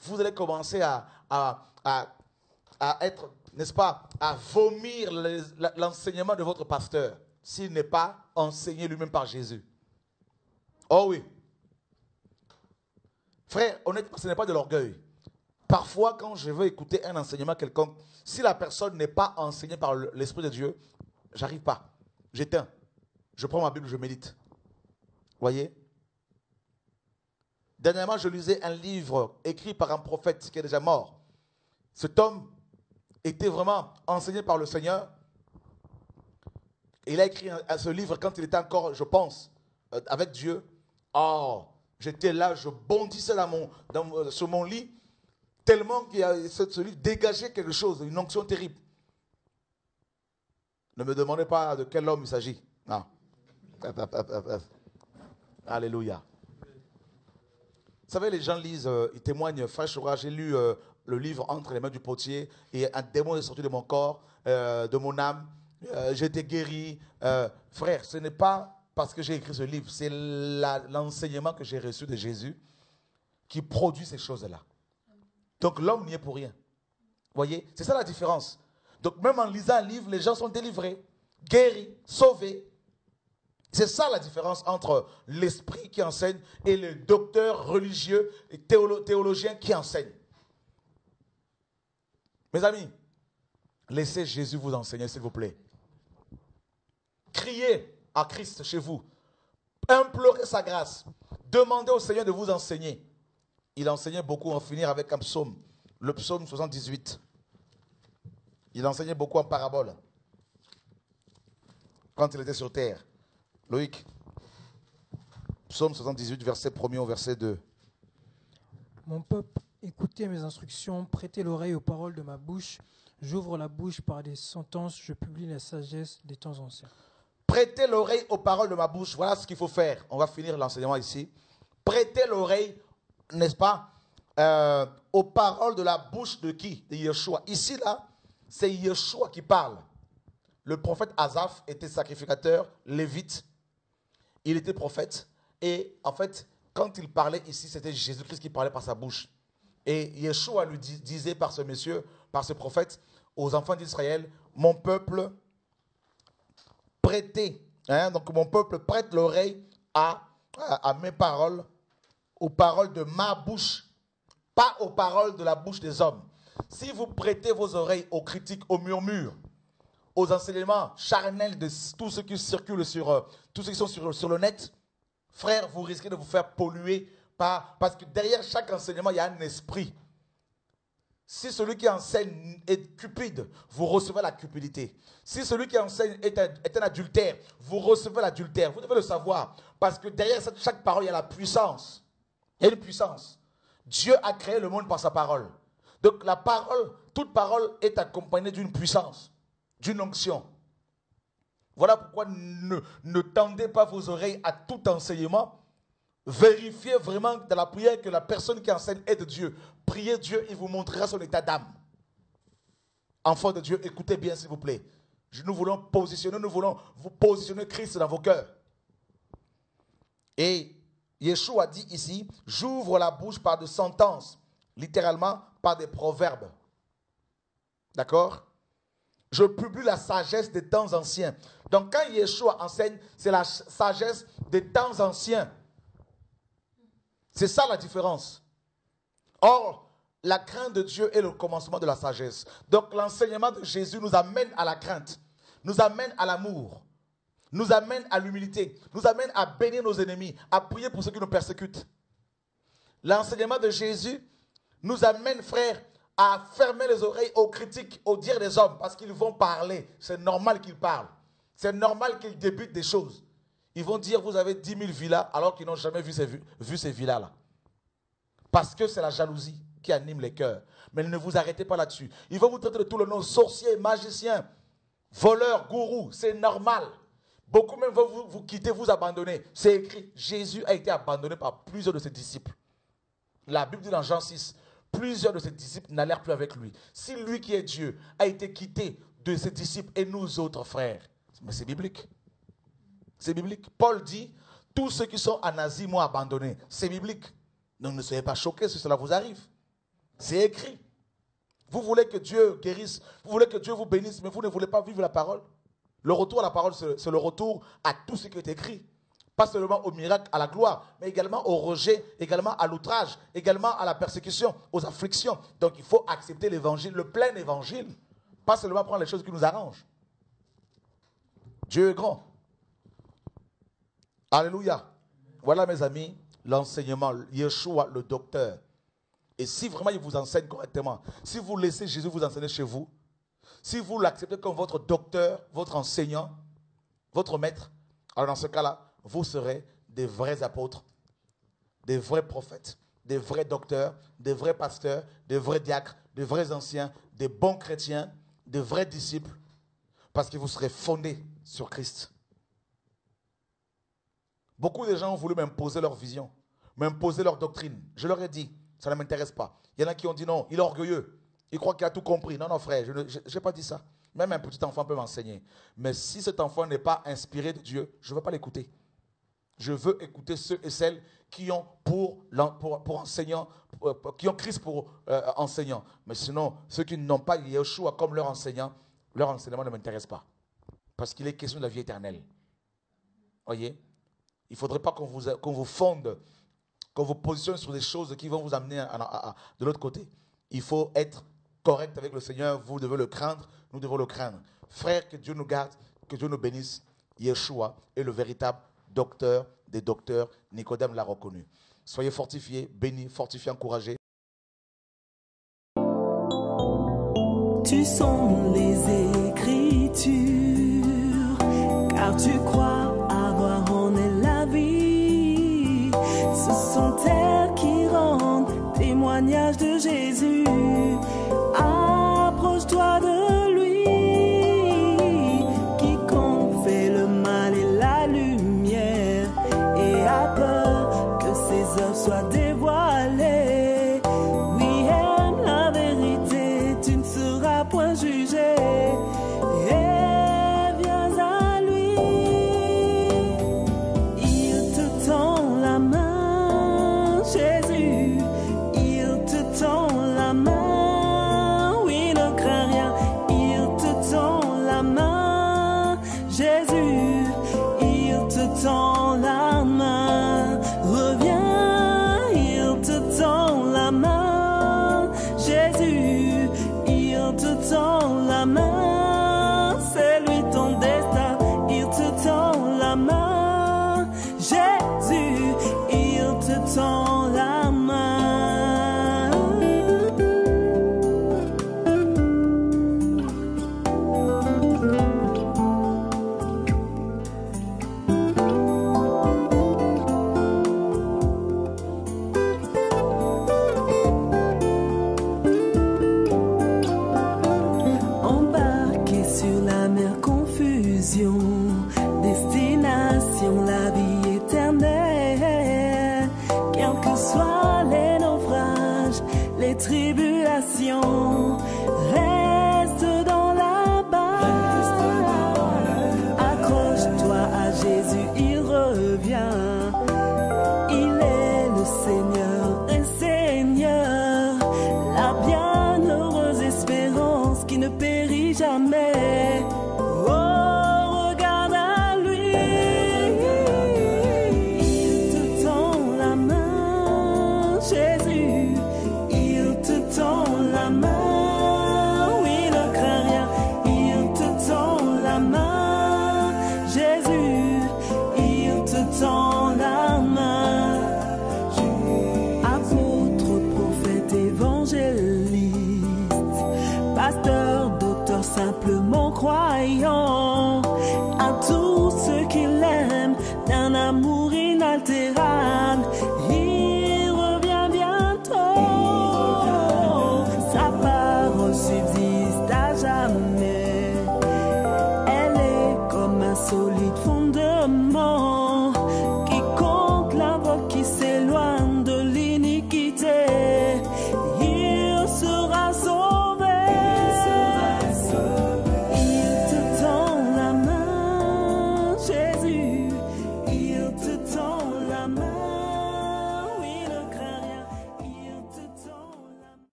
vous allez commencer à être, n'est-ce pas, à vomir l'enseignement de votre pasteur s'il n'est pas enseigné lui-même par Jésus. Oh oui. Frère, honnêtement, ce n'est pas de l'orgueil. Parfois, quand je veux écouter un enseignement quelconque, si la personne n'est pas enseignée par l'Esprit de Dieu, j'arrive pas. J'éteins. Je prends ma Bible, je médite. Voyez? Dernièrement, je lisais un livre écrit par un prophète qui est déjà mort. Cet homme était vraiment enseigné par le Seigneur. Il a écrit ce livre quand il était encore, je pense, avec Dieu. Oh, j'étais là, je bondissais sur mon lit, tellement que ce livre dégageait quelque chose, une onction terrible. Ne me demandez pas de quel homme il s'agit. Non. Alléluia. Vous savez, les gens lisent, ils témoignent, frère Chora, j'ai lu le livre Entre les mains du potier et un démon est sorti de mon corps, de mon âme, j'ai été guéri. Frère, ce n'est pas parce que j'ai écrit ce livre, c'est l'enseignement que j'ai reçu de Jésus qui produit ces choses-là. Donc l'homme n'y est pour rien. Vous voyez, c'est ça la différence. Donc même en lisant un livre, les gens sont délivrés, guéris, sauvés. C'est ça la différence entre l'esprit qui enseigne et le docteur religieux et théologien qui enseigne. Mes amis, laissez Jésus vous enseigner, s'il vous plaît. Criez à Christ chez vous. Implorez sa grâce. Demandez au Seigneur de vous enseigner. Il enseignait beaucoup, en finir avec un psaume, le psaume 78. Il enseignait beaucoup en parabole quand il était sur terre. Loïc, psaume 78, verset 1er au verset 2. Mon peuple, écoutez mes instructions, prêtez l'oreille aux paroles de ma bouche. J'ouvre la bouche par des sentences, je publie la sagesse des temps anciens. Prêtez l'oreille aux paroles de ma bouche. Voilà ce qu'il faut faire. On va finir l'enseignement ici. Prêtez l'oreille, n'est-ce pas, aux paroles de la bouche de qui? De Yeshua. Ici, là, c'est Yeshua qui parle. Le prophète Asaph était sacrificateur, lévite. Il était prophète. Et en fait, quand il parlait ici, c'était Jésus-Christ qui parlait par sa bouche. Et Yeshua lui disait par ce monsieur, par ce prophète, aux enfants d'Israël, mon peuple, prêtez. Donc mon peuple prête l'oreille à mes paroles, aux paroles de ma bouche, pas aux paroles de la bouche des hommes. Si vous prêtez vos oreilles aux critiques, aux murmures, aux enseignements charnels de tous ceux qui circulent tous ceux qui sont sur le net, frère, vous risquez de vous faire polluer parce que derrière chaque enseignement, il y a un esprit. Si celui qui enseigne est cupide, vous recevez la cupidité. Si celui qui enseigne est un adultère, vous recevez l'adultère. Vous devez le savoir. Parce que derrière chaque parole, il y a la puissance. Il y a une puissance. Dieu a créé le monde par sa parole. Donc la parole, toute parole est accompagnée d'une puissance, d'une onction. Voilà pourquoi ne tendez pas vos oreilles à tout enseignement. Vérifiez vraiment dans la prière que la personne qui enseigne est de Dieu. Priez Dieu, il vous montrera son état d'âme. Enfants de Dieu, écoutez bien s'il vous plaît. Nous voulons vous positionner Christ dans vos cœurs. Et Yeshua dit ici, j'ouvre la bouche par des sentences, littéralement par des proverbes. D'accord? Je publie la sagesse des temps anciens. Donc quand Yeshua enseigne, c'est la sagesse des temps anciens. C'est ça la différence. Or, la crainte de Dieu est le commencement de la sagesse. Donc l'enseignement de Jésus nous amène à la crainte, nous amène à l'amour, nous amène à l'humilité, nous amène à bénir nos ennemis, à prier pour ceux qui nous persécutent. L'enseignement de Jésus nous amène, frère, à fermer les oreilles aux critiques, aux dires des hommes, parce qu'ils vont parler. C'est normal qu'ils parlent. C'est normal qu'ils débutent des choses. Ils vont dire, vous avez 10 000 villas, alors qu'ils n'ont jamais vu ces villas-là. Parce que c'est la jalousie qui anime les cœurs. Mais ne vous arrêtez pas là-dessus. Ils vont vous traiter de tout le nom, sorcier, magicien, voleur, gourou. C'est normal. Beaucoup même vont vous quitter, vous abandonner. C'est écrit. Jésus a été abandonné par plusieurs de ses disciples. La Bible dit dans Jean 6, plusieurs de ses disciples n'allèrent plus avec lui. Si lui qui est Dieu a été quitté de ses disciples et nous autres frères, mais c'est biblique. C'est biblique. Paul dit, tous ceux qui sont en Asie m'ont abandonné. C'est biblique. Donc ne soyez pas choqués si cela vous arrive. C'est écrit. Vous voulez que Dieu guérisse, vous voulez que Dieu vous bénisse, mais vous ne voulez pas vivre la parole. Le retour à la parole, c'est le retour à tout ce qui est écrit. Pas seulement au miracle, à la gloire, mais également au rejet, également à l'outrage, également à la persécution, aux afflictions. Donc il faut accepter l'évangile, le plein évangile. Pas seulement prendre les choses qui nous arrangent. Dieu est grand. Alléluia. Voilà mes amis, l'enseignement, Yeshua le docteur. Et si vraiment il vous enseigne correctement, si vous laissez Jésus vous enseigner chez vous, si vous l'acceptez comme votre docteur, votre enseignant, votre maître, alors dans ce cas-là, vous serez des vrais apôtres, des vrais prophètes, des vrais docteurs, des vrais pasteurs, des vrais diacres, des vrais anciens, des bons chrétiens, des vrais disciples, parce que vous serez fondés sur Christ. Beaucoup de gens ont voulu m'imposer leur vision, m'imposer leur doctrine. Je leur ai dit, ça ne m'intéresse pas. Il y en a qui ont dit non, il est orgueilleux. Il croit qu'il a tout compris. Non, non, frère, je n'ai pas dit ça. Même un petit enfant peut m'enseigner. Mais si cet enfant n'est pas inspiré de Dieu, je ne veux pas l'écouter. Je veux écouter ceux et celles qui ont pour enseignant, qui ont Christ pour enseignant. Mais sinon, ceux qui n'ont pas Yeshua comme leur enseignant, leur enseignement ne m'intéresse pas. Parce qu'il est question de la vie éternelle. Voyez? Il ne faudrait pas qu'on vous fonde, qu'on vous positionne sur des choses qui vont vous amener de l'autre côté. Il faut être correct avec le Seigneur. Vous devez le craindre, nous devons le craindre. Frère, que Dieu nous garde, que Dieu nous bénisse. Yeshua est le véritable docteur des docteurs. Nicodème l'a reconnu. Soyez fortifiés, bénis, fortifiés, encouragés. Tu sondes les Écritures, car tu crois avoir en elles la vie. Ce sont elles qui rendent témoignage de Jésus. Approche-toi de lui. Quiconque fait le mal et la lumière et a peur que ses œuvres soient dévoilées. Oui, aime la vérité, tu ne seras point jugé. Et viens à lui. Il te tend la main, Jésus. Il te tend la main. Oui, ne crains rien. Il te tend la main, Jésus. Il te tend la main. Reviens, il te tend la main, Jésus. Il te tend la main. C'est lui ton destin. Il te tend la main, Jésus. Il te tend la main. Embarqué sur la mer, confusion, destination, la vie éternelle. Quels que soient les naufrages, les tribulations,